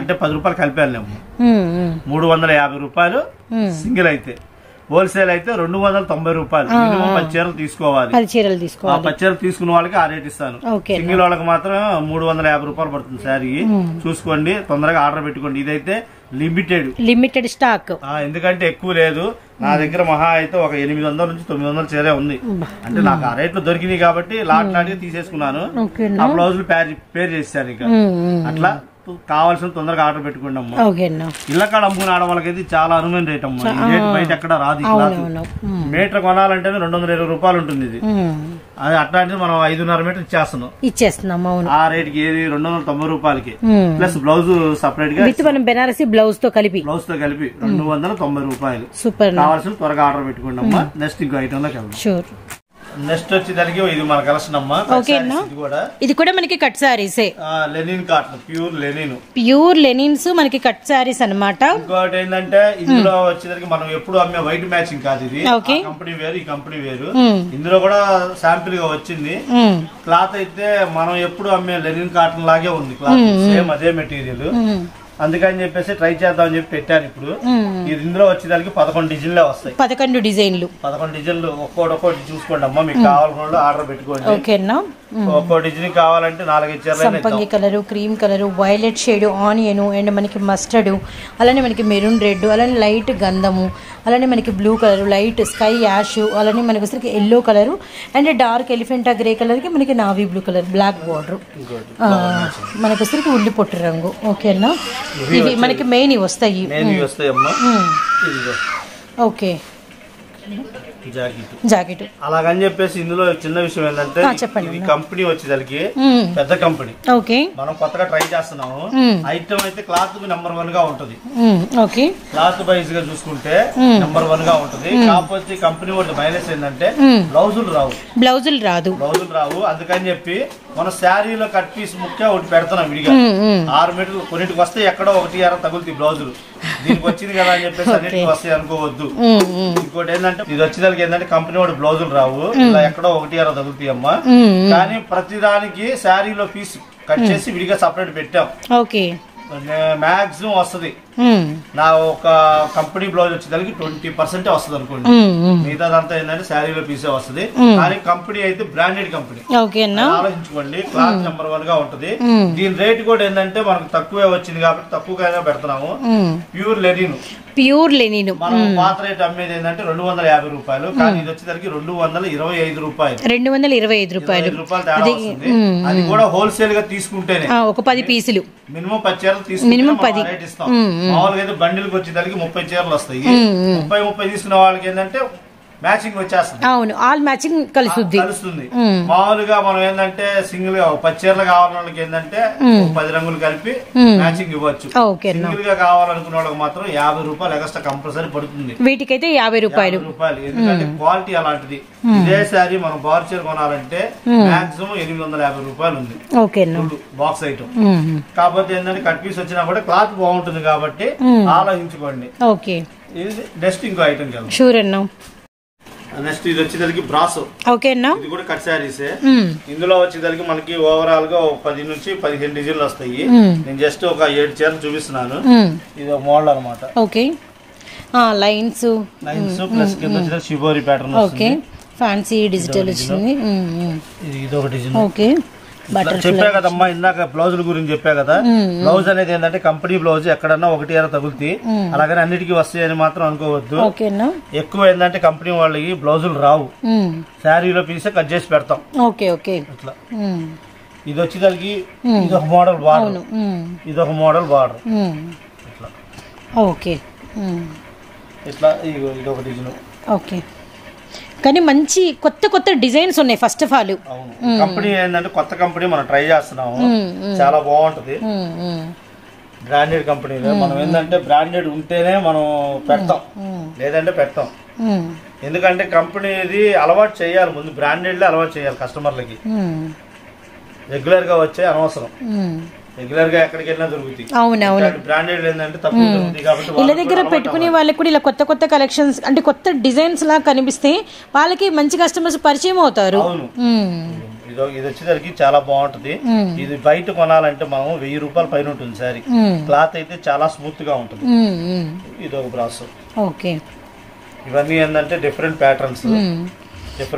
అంటే 10 రూపాయలు కలిపాను. 350 రూపాయలు సింగిల్ అయితే. హోల్సేల్ అయితే 290 రూపాయలు. మినిమం 10 చీరలు తీసుకోవాలి. 10 చీరలు తీసుకున్న వాళ్ళకి ఆ రేట్ ఇస్తాను. సింగిల్ వాళ్ళకి మాత్రం 350 రూపాయలు పడుతుంది శారీ. చూసుకోండి, తొందరగా ఆర్డర్ పెట్టుకోండి. ఇదైతే లిమిటెడ్ స్టాక్, ఎందుకంటే ఎక్కువ లేదు నా దగ్గర. మహా అయితే ఒక 800 నుంచి 900 చీరే ఉంది. అంటే నాకు ఆ రేట్లు దొరికినాయి కాబట్టి లాట్గా తీసేసుకున్నాను. ఆ బ్లౌజులు పేరు చేశాను. ఇక అట్లా కావాల్సిన తొందరగా ఆర్డర్ పెట్టుకోండి అమ్మా. ఇళ్ళకాడ అమ్ముకుని ఆడ వాళ్ళకైతే చాలా అనుమైన రేట్ అమ్మా. ఈ రేట్ బయట ఎక్కడ రాదు. మీటర్ కొనాలంటే 220 రూపాయలు ఉంటుంది. ఇది అది అట్లాంటిది మనం 5.5 మీటర్ ఇచ్చేస్తున్నాం. ఆ రేట్ కి 290 రూపాయలకి ప్లస్ బ్లౌజ్ సపరేట్ గా మనం బెనారసి బ్లౌజ్ తో కలిపి 290 రూపాయలు. సూపర్. కావాల్సిన త్వరగా ఆర్డర్ పెట్టుకోండి అమ్మా. నెక్స్ట్ ఇంకో ఐటమ్ లోకి వెళ్దాం. నెక్స్ట్ వచ్చేదానికి ఇది మన కలెక్షన్ అమ్మా. ఇది కూడా మనకి cut saris, linen cotton, pure linens మనకి కట్ సారీస్ అన్నమాట. ఇంకోటి ఏంటంటే ఇందులో వచ్చేదానికి మనం ఎప్పుడు అమ్మే వైట్ మ్యాచింగ్ కాదు. ఇది కంపెనీ వేరు, ఈ కంపెనీ వేరు. ఇందులో కూడా శాంపిల్ గా వచ్చింది. క్లాత్ అయితే మనం ఎప్పుడు అమ్మే లెనిన్ కాటన్ లాగే ఉంది. క్లాత్ సేమ్ అదే మెటీరియల్. అందుకని చెప్పేసి ట్రై చేద్దామని చెప్పి పెట్టాను. ఇప్పుడు ఇది ఇందులో వచ్చేదానికి 11 డిజైన్లే వస్తాయి. 11 డిజైన్లు ఒక్కోటి చూసుకోండి అమ్మా. మీకు కావాలనుకున్న ఆర్డర్ పెట్టుకోండి. ఒక్కో డిజైన్ కావాలంటే 4-5 చీరలు. సంపంగి colour, cream colour, violet shade, onion and మనకి మస్టర్డ్, అలానే మనకి మెరూన్ రెడ్, అలానే లైట్ గంధము, అలానే మనకి blue colour, light sky ash, అలానే మనకి వచ్చరికి yellow colour and dark elephant grey colour కి మనకి navy blue colour, black border, మనకి వచ్చరికి ఉల్లి పొట్టు రంగు. ఓకేనా, ఇవి మనకి మెయిన్ వస్తాయి. Okay, jacket. అలాగని చెప్పేసి ఇందులో చిన్న విషయం ఏంటంటే ఇది కంపెనీ వచ్చేసరికి పెద్ద కంపెనీ. మనం కొత్తగా ట్రై చేస్తున్నాము. ఐటమ్ అయితే క్లాత్ నెంబర్ 1 గా ఉంటది. క్లాత్ వైజ్ గా చూసుకుంటే నెంబర్ 1 గా ఉంటది. కాకపోతే కంపెనీ వాళ్ళ మైనస్ ఏంటంటే బ్లౌజులు రావు. అందుకని చెప్పి మన శారీలో కట్ పీస్ ముఖ్య ఒకటి పెడుతున్నాం విడిగా. 6 మీటర్లు కొన్నిటికి వస్తే ఎక్కడో 1-2 తగులుతాయి బ్లౌజులు. దీనికి వచ్చింది కదా అని చెప్పేసి అన్నిటికి వస్తాయి అనుకోవద్దు. ఇంకోటి ఏంటంటే ఇది వచ్చేదానికి ఏంటంటే కంపెనీ వాడు బ్లౌజులు రావు, ఇలా ఎక్కడో 1-2 తగులుతాయి అమ్మా. కానీ ప్రతిదానికి శారీలో పీస్ కట్ చేసి విడిగా సపరేట్ పెట్టాం. మాక్సిమం వస్తుంది. నా ఒక కంపెనీ బ్లౌజ్ వచ్చేదానికి 20% వస్తుంది అనుకోండి. మిగతాదంతా ఏంటంటే శారీలో పీసే వస్తుంది. కానీ కంపెనీ అయితే బ్రాండెడ్ కంపెనీ. ఆలోచించుకోండి, క్లాత్ నెంబర్ 1 గా ఉంటది. దీని రేట్ కూడా ఏంటంటే మనకు తక్కువే వచ్చింది కాబట్టి తక్కువగా పెడుతున్నాము. Pure pure linen. మనం పాత రేట్ అమ్మేది ఏంటంటే 250 రూపాయలు, కానీ ఇది వచ్చేసరికి 225 రూపాయలు. 225 రూపాయలు తేడా వస్తుంది. అది కూడా హోల్సేల్ గా తీసుకుంటేనే ఒక 10 పీసులు మినిమం 10 చీరలు తీసుకుంటే రేట్ ఇస్తాం. మామూలుగా అయితే బండిల్కి వచ్చేసరికి 30 చీరలు వస్తాయి. 30 తీసుకునే వాళ్ళకి ఏంటంటే మ్యాచింగ్ వచ్చేస్తుంది. అవును, ఆల్ మ్యాచింగ్ కలుస్తుంది. మామూలుగా మనం ఏంటంటే సింగిల్ గా 10 చీరలు కావాలన్న వాళ్ళకి ఏంటంటే 10 రంగులు కలిపి మ్యాచింగ్ ఇవ్వచ్చు. సింగిల్ గా కావాలనుకున్న వాళ్ళకి మాత్రం 50 రూపాయలు ఎక్స్ట్రా కంపల్సరీ పడుతుంది. వీటికైతే 50 రూపాయలు. ఎందుకంటే క్వాలిటీ అలాంటిది. ఇదే సారీ మనం బార్ చీర కొనాలంటే మాక్సిమం 850 రూపాయలు ఉంది బాక్స్ ఐటమ్. కాకపోతే ఏంటంటే కట్ పీస్ వచ్చినా కూడా క్లాత్ బాగుంటుంది కాబట్టి ఆలోచించుకోండి. ఇది నెక్స్ట్ ఇంకో ఐటమ్ కదా. షూర్ అన్నా. నెక్స్ట్ ఇది వచ్చేసరికి బ్రాసో. ఓకేనా, ఇది కూడా కట్ శారీసే. ఇందులో వచ్చేసరికి మనకి ఓవరాల్ గా 10 నుంచి 15 డిజైన్లు వస్తాయి. నేను జస్ట్ ఒక 7 చీరలు చూపిస్తున్నాను. ఇది ఒక మోడల్ అనమాట. ఓకే, లైన్స్ ప్లస్ కింద వచ్చేసరికి షిబోరి ప్యాటర్న్ వస్తుంది. ఫ్యాన్సీ డిజిటల్ వచ్చింది. ఇది ఒక డిజైన్. ఓకే, చెప్పా కదమ్మా ఇందాక బ్లౌజుల గురించి చెప్పా కదా. బ్లౌజ్ అనేది ఏంటంటే కంపెనీ బ్లౌజ్ ఎక్కడన్నా 1 తగులుతాయి, అలాగని అన్నిటికీ వస్తాయని మాత్రం అనుకోవద్దు. ఎక్కువ ఏంటంటే కంపెనీ వాళ్ళకి బ్లౌజులు రావు, శారీలో పీసే కట్ చేసి పెడతాం. ఇట్లా ఇది వచ్చేసరికి ఇది ఒక మోడల్ బార్డర్, ఇది ఒక మోడల్ బార్డర్. ఇట్లా ఇట్లా ఇది ఒక డిజైన్. ఓకే, కానీ మంచి కొత్త కొత్త డిజైన్స్ ఉన్నాయి. ఫస్ట్ ఆఫ్ ఆల్ కంపెనీ ఏంటంటే కొత్త కంపెనీ మనం ట్రై చేస్తున్నాము, చాలా బాగుంటది. బ్రాండెడ్ కంపెనీ మనం ఏంటంటే బ్రాండెడ్ ఉంటేనే మనం పెడతాం, లేదంటే పెట్టాం. ఎందుకంటే కంపెనీది అలవాటు చేయాలి, ముందు బ్రాండెడ్ అలవాటు చేయాలి కస్టమర్లకి. రెగ్యులర్ గా వచ్చే అనవసరం, రెగ్యులర్ గా ఎక్కడికి వెళ్ళినా దొరుకుతాయి. అవునవును, బ్రాండెడ్ ఏంటంటే తక్కువ దొరుకుతాయి కాబట్టి ఇళ్ళ దగ్గర పెట్టుకునే వాళ్ళకి కూడా ఇలా కొత్త కొత్త కలెక్షన్స్ అంటే కొత్త డిజైన్స్ లా కనిపిస్తే వాళ్ళకి మంచి కస్టమర్స్ పరిచయం అవుతారు. ఇది వచ్చేసరికి చాలా బాగుంటది. ఇది బయట కొనాలంటే మనం 1000 రూపాయల పైన ఉంటుంది సారీ. క్లాత్ అయితే చాలా స్మూత్ గా ఉంటుంది. ఇది ఒక బ్రాస్. ఓకే, ఇవన్నీ ఏంటంటే డిఫరెంట్ ప్యాటర్న్స్.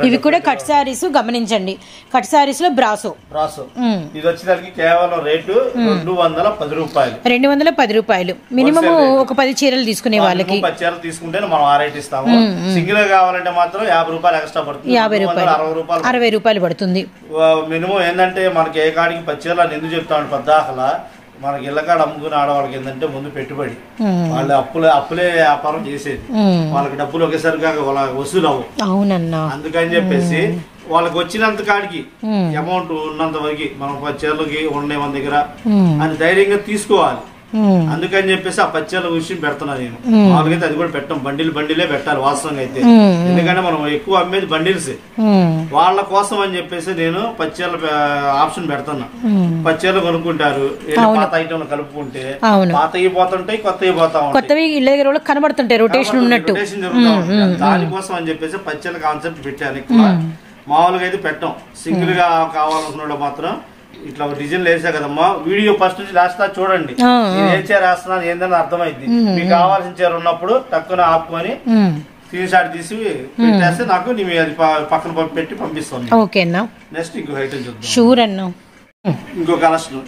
ఇవి కూడా కట్ సారీస్ గమనించండి. కట్ సారీస్ లో బ్రాసో. ఇది వచ్చేసరికి కేవలం రేటు 210 రూపాయలు. 210 రూపాయలు మినిమం. ఒక 10 చీరలు తీసుకునే వాళ్ళకి 10 చీరలు తీసుకుంటే మనం ఆ రేట్ ఇస్తాము. సింగిల్ గా కావాలంటే మాత్రం 50 రూపాయలు ఎక్స్ట్రా పడుతుంది. 50 రూపాయలు 60 రూపాయలు పడుతుంది మినిమం. ఏంటంటే మనకి ఏ కాడికి 10 చీరలు ఎందుకు చెప్తాను పద్దాకలా, మనకి ఇళ్ళకాడ అమ్ముకునే ఆడవాళ్ళకి ఏంటంటే ముందు పెట్టుబడి, వాళ్ళు అప్పులే వ్యాపారం చేసేది, వాళ్ళకి డబ్బులు ఒకేసారిగా వసూలు అవ్వవు. అవునన్నా, అందుకని చెప్పేసి వాళ్ళకి వచ్చినంత కాడికి అమౌంట్ ఉన్నంత వరకు మనం 10 చీరలకి ఉన్నాయి మన దగ్గర అని ధైర్యంగా తీసుకోవాలి. అందుకని చెప్పేసి ఆ 10 చీరల విషయం పెడుతున్నా నేను. వాళ్ళకైతే అది కూడా పెట్టాం, బండిలే పెట్టాలి వాస్తవంగా అయితే. ఎందుకంటే మనం ఎక్కువ అమ్మేది బండిల్స్, వాళ్ళ కోసం అని చెప్పేసి నేను 10 చీరల ఆప్షన్ పెడుతున్నా. 10 చీరలు కొనుక్కుంటారు, పాత ఐటమ్ కలుపుకుంటే పాతవి పోతుంటాయి, కొత్తవి పోతా ఉంటాయి, కనబడుతుంటాయి, రొటేషన్ ఉన్నట్టు. దానికోసం అని చెప్పేసి 10 చీరల కాన్సెప్ట్ పెట్టాను. ఎక్కువ మామూలుగా అయితే పెట్టాం. సింగిల్ గా కావాలనుకున్న మాత్రం ఇట్లా డిజైన్లు వేసా కదమ్మా, వీడియో ఫస్ట్ నుంచి లాస్ట్ చూడండి. నేను ఏ చీర వేస్తున్నాను ఏందని అర్థమైంది. మీకు కావాల్సిన చీర ఉన్నప్పుడు తక్కువ ఆపుకొని స్క్రీన్ షాట్ తీసి పెట్టేస్తే నాకు అది పక్కన పెట్టి పంపిస్తాను. నెక్స్ట్ ఇంకో ఐటమ్ చూద్దాం. ఇంకో కలెక్షన్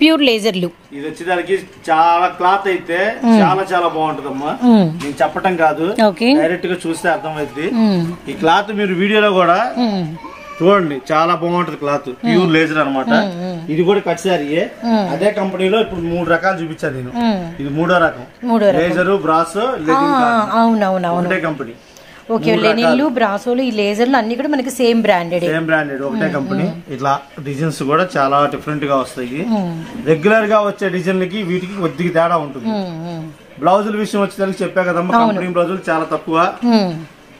ప్యూర్ లేజర్లు. ఇది వచ్చేదానికి చాలా క్లాత్ అయితే చాలా చాలా బాగుంటదమ్మా. నేను చెప్పటం కాదు, డైరెక్ట్ గా చూస్తే అర్థమైంది. ఈ క్లాత్ మీరు వీడియోలో కూడా చూడండి, చాలా బాగుంటది క్లాత్. ప్యూర్ లేజర్ అనమాట. ఇది కూడా కట్ శారీయే. అదే కంపెనీలో ఇప్పుడు 3 రకాలు చూపించాను నేను. ఇది 3వ రకం. లేజర్, బ్రాస్, ఒకటే కంపెనీ. ఓకే, లెనిన్లు, బ్రాసోలు, ఈ లేజర్లు అన్ని కూడా మనకి సేమ్ బ్రాండెడ్ ఒకటే కంపెనీ. ఇట్లా డిజైన్స్ కూడా చాలా డిఫరెంట్ గా వస్తాయి. రెగ్యులర్ గా వచ్చే డిజైన్లకి వీటికి కొద్దిగా తేడా ఉంటుంది. బ్లౌజుల విషయం వచ్చేసరికి చెప్పా కదమ్మా, కంపెనీ బ్లౌజులు చాలా తక్కువ,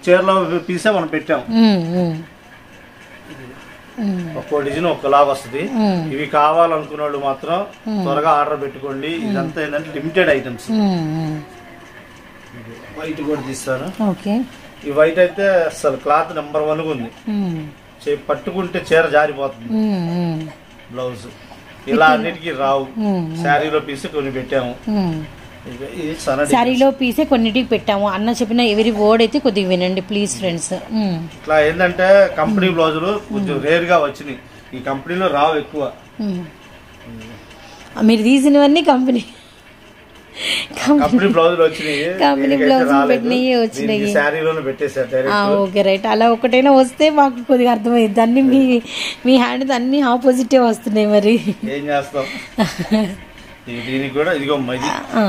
చీరలో పీసే మనం పెట్టాం. ఒక్కో డిజైన్ ఒక్కలాగా వస్తుంది. ఇవి కావాలనుకున్న వాళ్ళు మాత్రం త్వరగా ఆర్డర్ పెట్టుకోండి. ఇదంతా ఏంటంటే లిమిటెడ్ ఐటమ్స్. వైట్ కూడా తీస్తాను. ఈ వైట్ అయితే అసలు క్లాత్ నెంబర్ 1 ఉంది. పట్టుకుంటే చీర జారిపోతుంది. బ్లౌజ్ ఇలా అన్నిటికీ రావు. శారీలో పీస్ కొన్ని పెట్టాము. శారీలో పీసే కొన్నిటికి పెట్టాము. అన్న చెప్పిన ఎవరి వర్డ్ అయితే కొద్దిగా వినండి ప్లీజ్ ఫ్రెండ్స్. ఇట్లా ఏంటంటే కంపెనీ బ్లౌజులు కొంచెం రేర్ గా వచ్చినాయి. ఈ కంపెనీలో రావు ఎక్కువ. మీరు తీసినవన్నీ కంపెనీ కంపెనీ బ్లౌజులు వచ్చినాయి, కంపెనీ బ్లౌజులు పెట్టినవి వచ్చినాయి. శారీలోనే పెట్టేశారు. Okay right. అలా ఒకటైనా వస్తే మాకు కొద్దిగా అర్థమైంది. అన్ని మీ హ్యాండ్ అన్ని ఆపోజిటే వస్తున్నాయి. మరి ఏం చేస్తాం. దీనికి కూడా ఇదిగో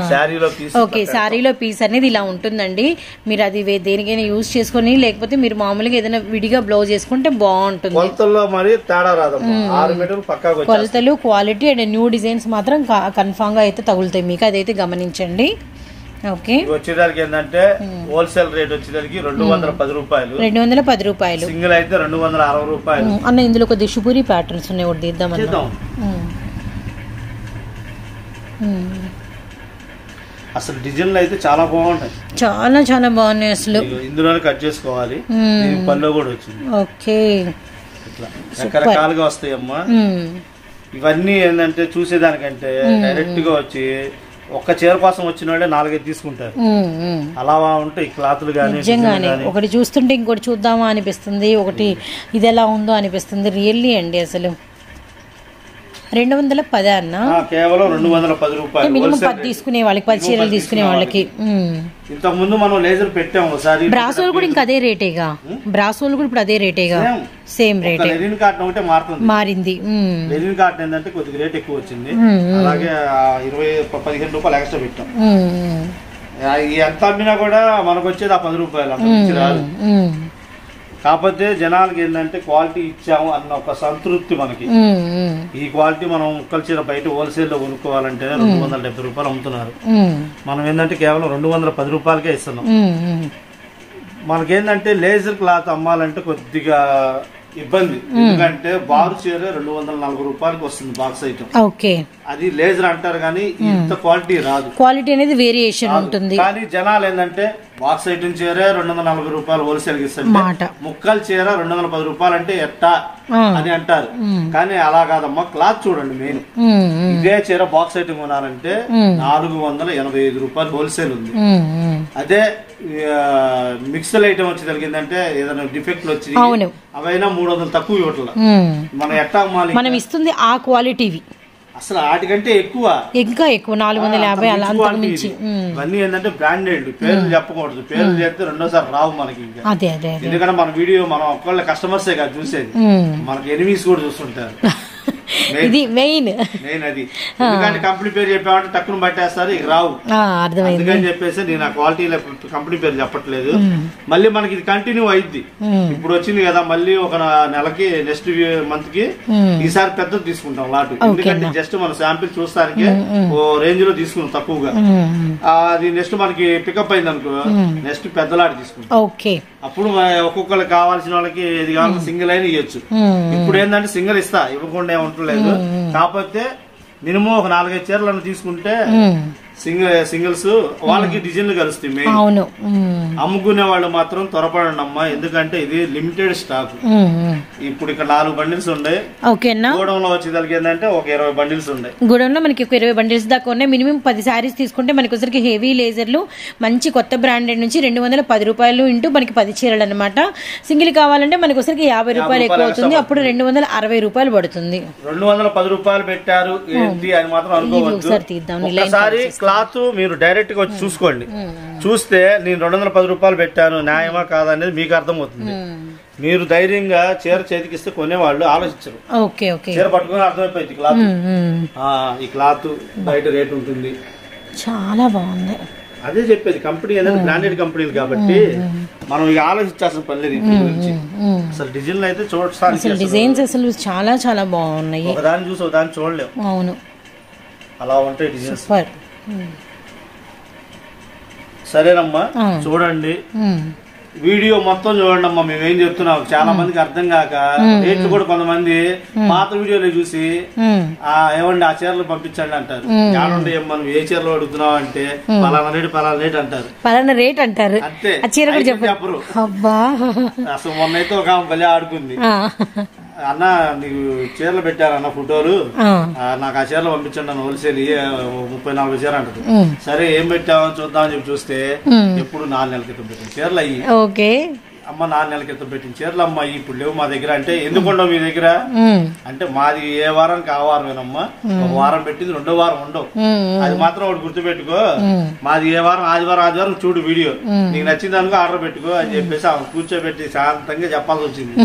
శారీలో పీస్. ఓకే, శారీలో పీస్ అనేది ఇలా ఉంటుందండి. మీరు అది దేనికైనా యూజ్ చేసుకొని, లేకపోతే మీరు మామూలుగా ఏదైనా విడిగా బ్లౌజ్ చేసుకుంటే బాగుంటుంది. కొలతల్లో మరి తేడా రాదు. 6 మీటర్లు పక్కాగా కొలతలు, క్వాలిటీ అండ్ న్యూ డిజైన్స్ మాత్రం కన్ఫామ్ గా అయితే తగులుతాయి మీకు, అదైతే గమనించండి. ఓకే, వచ్చేదానికి ఏంటంటే హోల్సేల్ రేట్ వచ్చేదానికి 210 రూపాయలు. 210 రూపాయలు. సింగిల్ అయితే 260 రూపాయలు. అన్న ఇందులో కొద్దిగా షుపూరి ప్యాటర్న్స్ ఉన్నాయి, ఒకటి తీద్దామన్నా. అసలు డిజైన్లు అయితే చాలా బాగుంటాయి, చాలా చాలా బాగున్నాయి. అసలు ఇందులోనే కట్ చేసుకోవాలి. పళ్ళు కూడా వచ్చింది. ఓకే, ఇట్లా రకరకాలుగా వస్తాయి అమ్మా. ఇవన్నీ ఏంటంటే చూసేదానికంటే డైరెక్ట్ గా వచ్చి ఒక్క చీర కోసం వచ్చిన వాళ్ళే 4-5 తీసుకుంటారు. అలా ఉంటాయి క్లాత్లు కానీ. నిజంగానే ఒకటి చూస్తుంటే ఇంకోటి చూద్దామా అనిపిస్తుంది, ఒకటి ఇది ఎలా ఉందో అనిపిస్తుంది. రియల్లీ అండి. అసలు 210 అన్న, కేవలం 210 రూపాయలు. మినిమం 10 తీసుకునే వాళ్ళకి, 10 చీరలు తీసుకునే వాళ్ళకి. ఇంతకు ముందు మనం లేజర్ పెట్టాము ఒకసారి. బ్రాసోలు కూడా ఇంకా అదే రేటేగా, బ్రాసోలు కూడా ఇప్పుడు అదే రేటేగా, సేమ్ రేట్. లెనిన్ కాటన్ ఒకటే మారింది. లెనిన్ కాటన్ ఏంటంటే కొద్దిగా రేట్ ఎక్కువ వచ్చింది. అలాగే 15 రూపాయలు ఎక్స్ట్రా పెట్టాం. ఎంత అమ్మినా కూడా మనకు వచ్చేది ఆ 10 రూపాయలు, అంత రాదు. కాకపోతే జనాలకి ఏంటంటే క్వాలిటీ ఇచ్చాము అన్న ఒక సంతృప్తి మనకి. ఈ క్వాలిటీ మనం ముక్కల చీర బయట హోల్సేల్ లో కొనుక్కోవాలంటే 270 రూపాయలు అమ్ముతున్నారు. మనం ఏంటంటే కేవలం 210 రూపాయలకే ఇస్తున్నాం. మనకేంటంటే లేజర్ క్లాత్ అమ్మాలంటే కొద్దిగా ఇబ్బంది, ఎందుకంటే బారు చీర 240 రూపాయలకి వస్తుంది బాక్స్ ఐటమ్. ఓకే, అది లేజర్ అంటారు కానీ ఇంత క్వాలిటీ రాదు. క్వాలిటీ అనేది వేరియేషన్ ఉంటుంది. కానీ జనాలు ఏంటంటే బాక్స్ ఐటమ్ చీర 240 రూపాయలు హోల్సేల్ కి ఇస్తుంటే, ముక్కల చీర 210 రూపాయలు అంటే ఎట్టా అని అంటారు. కానీ అలా కాదమ్మా, క్లాత్ చూడండి. మెయిన్ ఇదే చీర బాక్స్ ఐటమ్ కొనాలంటే 485 రూపాయలు హోల్సేల్ ఉంది. అదే మిక్సర్ ఐటమ్ వచ్చి జరిగిందంటే ఏదైనా డిఫెక్ట్లు వచ్చి అవైనా 300 తక్కువ ఇవ్వట్ల. మనం ఎట్టా మనం ఇస్తుంది ఆ క్వాలిటీవి. అసలు వాటికంటే ఎక్కువ, ఇంకా ఎక్కువ 450 అలా అంతకు మించి. ఇవన్నీ ఏంటంటే బ్రాండెడ్. పేర్లు చెప్పకూడదు, పేర్లు చెప్తే రెండోసారి రావు మనకి. ఇంకా ఎందుకంటే మన వీడియో మనం ఒక్కళ్ళ కస్టమర్సే కాదు చూసేది, మనకి ఎనిమీస్ కూడా చూస్తుంటారు. ఇది మెయిన్ అది. ఎందుకంటే కంపెనీ పేరు చెప్పామంటే టక్కును పట్టేస్తారు, ఇక రావు. అందుకని చెప్పేసి నేను ఆ క్వాలిటీ కంపెనీ పేరు చెప్పట్లేదు. మళ్ళీ మనకి ఇది కంటిన్యూ అయింది. ఇప్పుడు వచ్చింది కదా, మళ్ళీ ఒక నెలకి నెక్స్ట్ మంత్ కి ఈసారి పెద్దది తీసుకుంటాం లాట్. ఎందుకంటే జస్ట్ మన శాంపిల్ చూస్తానికి ఓ రేంజ్ లో తీసుకున్నాం తక్కువగా. అది నెక్స్ట్ మనకి పికప్ అయింది అనుకో, నెక్స్ట్ పెద్ద లాట్ తీసుకుంటాం. అప్పుడు ఒక్కొక్కరికి కావాల్సిన వాళ్ళకి ఇది కావాలి సింగిల్ అయినా ఇవ్వచ్చు. ఇప్పుడు ఏంటంటే సింగిల్ ఇస్తా, ఇవ్వకుండా ఏముంటలేదు. కాకపోతే మినిమం ఒక 4-5 చీరలను తీసుకుంటే సింగిల్స్ వాళ్ళకి డిజైన్లు కలుస్తాయి. మెయిన్ అమ్ముకునే వాళ్ళు మాత్రం త్వరపడండి అమ్మా, ఎందుకంటే ఇది లిమిటెడ్ స్టాక్. ఇప్పుడు ఇక్కడ 4 బండిల్స్ ఉన్నాయి. గూడెంలో వచ్చేదానికి ఏంటంటే ఒక 20 బండిల్స్ ఉన్నాయి. గూడెంలో మనకి 20 బండిల్స్ దాకా ఉన్నాయి. మినిమం 10 శారీస్ తీసుకుంటే మనకి ఒకసారికి హెవీ లేజర్లు మంచి కొత్త బ్రాండెడ్ నుంచి 210 రూపాయలు ఇంటూ మనకి 10 చీరలు అనమాట. సింగిల్ కావాలంటే మనకి ఒకసారికి 50 రూపాయలు ఎక్కువ అవుతుంది. అప్పుడు 260 రూపాయలు పడుతుంది. 210 రూపాయలు పెట్టారు ఏంటి అని మాత్రం అనుకోవచ్చు. ఒకసారి క్లాత్ మీరు డైరెక్ట్ గా వచ్చి చూసుకోండి. చూస్తే నేను 210 రూపాయలు పెట్టాను న్యాయమా కాదా అనేది మీకు అర్థమవుతుంది. మీరు ధైర్యంగా చీర చేతికిస్తే కొనేవాళ్ళు ఆలోచించరు. చీర పట్టుకుని అర్థమైపోయింది క్లాత్, ఈ క్లాత్ బయట రేట్ ఉంటుంది. చాలా బాగుంది. అదే చెప్పేది, కంపెనీ అనేది బ్రాండెడ్ కంపెనీలు కాబట్టి మనం ఇక ఆలోచించాల్సిన పని లేదు. అసలు డిజైన్లు అయితే చూడడానికి డిజైన్స్ అసలు చాలా చాలా బాగున్నాయి. ఒకదాన్ని చూసి ఒకదాన్ని చూడలేము. అవును, అలా ఉంటాయి డిజైన్స్. సరేనమ్మా, చూడండి వీడియో మొత్తం చూడండి అమ్మా. మేమేం చెప్తున్నాం చాలా మందికి అర్థం కాక రేట్లు కూడా కొంతమంది పాత వీడియోలు చూసి ఏమండి ఆ చీరలు పంపించండి అంటారు. ఏమండి మనం ఏ చీరలు అడుగుతున్నాం అంటే పలానా రేట్ అంటారు. పలానా రేట్ అంటారు అంతే, చెప్పరు. అసలు మొన్నైతే ఒక భలే ఆడుకుంది, అన్న నీకు చీరలు పెట్టారన్న ఫోటోలు, నాకు ఆ చీరలు పంపించండి అన్న హోల్సేల్ 30-40 చీర అంటది. సరే ఏం పెట్టామని చూద్దామని చెప్పి చూస్తే ఎప్పుడు 4 నెలల క్రితం పెట్టిన చీరలు అయ్యి అమ్మ 4 నెలల క్రితం పెట్టిన చీరలు అమ్మ ఇప్పుడు లేవు మా దగ్గర అంటే ఎందుకు ఉండవు మీ దగ్గర అంటే మాది ఏ వారానికి ఆ వారమేనమ్మా ఒక వారం పెట్టింది 2వ వారం ఉండవు అది మాత్రం ఒకటి గుర్తుపెట్టుకో మాది ఏ వారం ఆదివారం చూడు వీడియో నీకు నచ్చింది అనుకో ఆర్డర్ పెట్టుకో అని చెప్పేసి ఆమె కూర్చోబెట్టి శాంతంగా చెప్పాల్సి వచ్చింది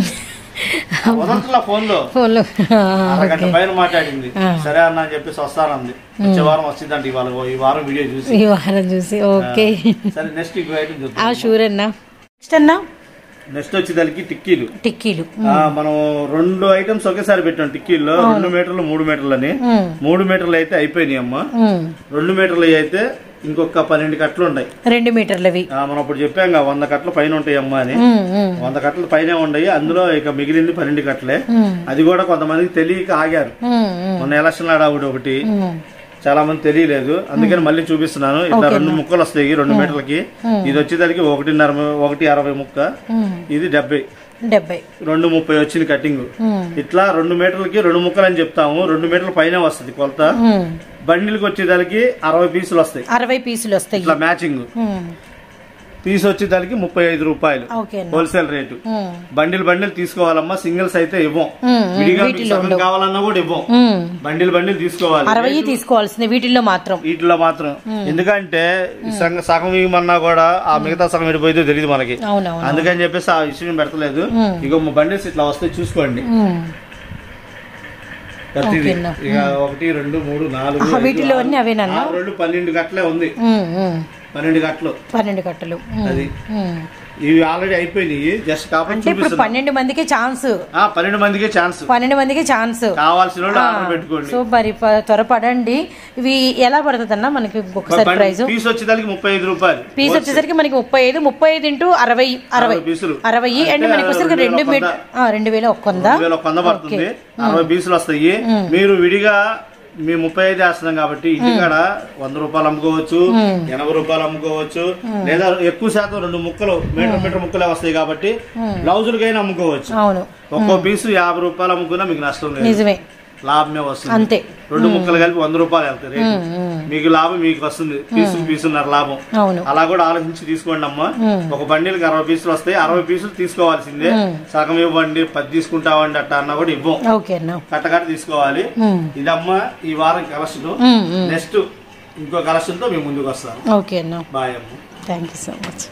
వదలట్లా ఫోన్ లో అరగంట పైన మాట్లాడింది సరే అన్న అని చెప్పేసి వస్తానంది వచ్చే వారం వచ్చిందంటే ఈ వారం వీడియో చూసి ఓకే సరే నెక్స్ట్ ఇంకో ఐటమ్ చూద్దాం నెక్స్ట్ వచ్చేదానికి టిక్కీలు మనం 2 ఐటమ్స్ ఒకేసారి పెట్టాం టిక్కీల్లో 2 మీటర్లు 3 మీటర్లు అని 3 మీటర్లు అయితే అయిపోయినాయి అమ్మ 2 మీటర్లు అయితే ఇంకొక 12 కట్టలు ఉంటాయి 2 మీటర్లవి మనం అప్పుడు చెప్పాం 100 కట్టలు పైన ఉంటాయి అమ్మ అని 100 కట్టలు పైన ఉన్నాయి అందులో ఇక మిగిలింది 12 కట్టలే అది కూడా కొంతమందికి తెలియక ఆగారు మొన్న ఎలక్షన్ ఆడావుడు ఒకటి చాలా మంది తెలియలేదు అందుకని మళ్ళీ చూపిస్తున్నాను ఇట్లా 2 ముక్కలు వస్తాయి 2 మీటర్లకి ఇది వచ్చేదానికి 1.60 ముక్క ఇది 70 2.30 వచ్చింది కటింగ్ ఇట్లా 2 మీటర్లకి 2 ముక్కలు అని చెప్తాము 2 మీటర్ల పైన వస్తుంది కొలత బండిల్కి వచ్చేదానికి 60 పీసులు వస్తాయి ఇట్లా మ్యాచింగ్ పీస్ వచ్చేదానికి 35 రూపాయలు హోల్సేల్ రేటు బండిల్ తీసుకోవాలమ్మా సింగిల్స్ అయితే ఇవ్వం విడిగా కావాలన్నా కూడా ఇవ్వం బండిల్ తీసుకోవాలి వీటిల్లో మాత్రం ఎందుకంటే సగం ఇవ్వమన్నా కూడా ఆ మిగతా సగం విడిపోయితే తెలియదు మనకి అందుకని చెప్పేసి ఆ విషయం పెడతలేదు ఇక బండిల్స్ ఇట్లా వస్తే చూసుకోండి ఇక 1 2 3 4 వీటిలో 12 గట్లే ఉంది 12 కట్టలు అది ఇవి ఆల్రెడీ అయిపోయినాయి జస్ట్ కాబట్టి ఇప్పుడు 12 మందికి ఛాన్స్ 12 మందికి ఛాన్స్ కావాల్సిన వాళ్ళు ఆర్డర్ పెట్టుకోండి సో మరి త్వరపడండి ఇవి ఎలా పడుతుందన్నా మనకి ఒకసారి ప్రైస్ పీస్ వచ్చేసరికి 35 రూపాయలు పీస్ వచ్చేసరికి మనకి 35 ఇంటూ 60 పీసులు 60 అంటే మనకి వచ్చేసరికి 2100 పడుతుంది 60 పీసులు వస్తాయి మీరు విడిగా మేము 35 వేస్తున్నాం కాబట్టి ఇంటికాడ 100 రూపాయలు అమ్ముకోవచ్చు 80 రూపాయలు అమ్ముకోవచ్చు లేదా ఎక్కువ శాతం 2 ముక్కలు మీటర్ ముక్కలే వస్తాయి కాబట్టి బ్లౌజులకైనా అమ్ముకోవచ్చు ఒక్కో పీసు 50 రూపాయలు అమ్ముకున్నా మీకు నష్టం లేదు లాభమే వస్తుంది అంతే 2 ముక్కలు కలిపి 100 రూపాయలు వెళ్తాయి రేటు మీకు లాభం మీకు వస్తుంది పీసున్నర లాభం అలా కూడా ఆలోచించి తీసుకోండి అమ్మా ఒక బండిలకి 60 పీసులు వస్తాయి 60 పీసులు తీసుకోవాల్సిందే సగం ఇవ్వండి 10 తీసుకుంటామండి అట్లా అన్నా కూడా ఇవ్వం కట్టకట్ట తీసుకోవాలి ఇదమ్మా ఈ వారం కలెక్షన్ నెక్స్ట్ ఇంకో కలెక్షన్ తో మేము ముందుకు వస్తాం ఓకే బాయ్ అమ్మ థ్యాంక్ యూ సో మచ్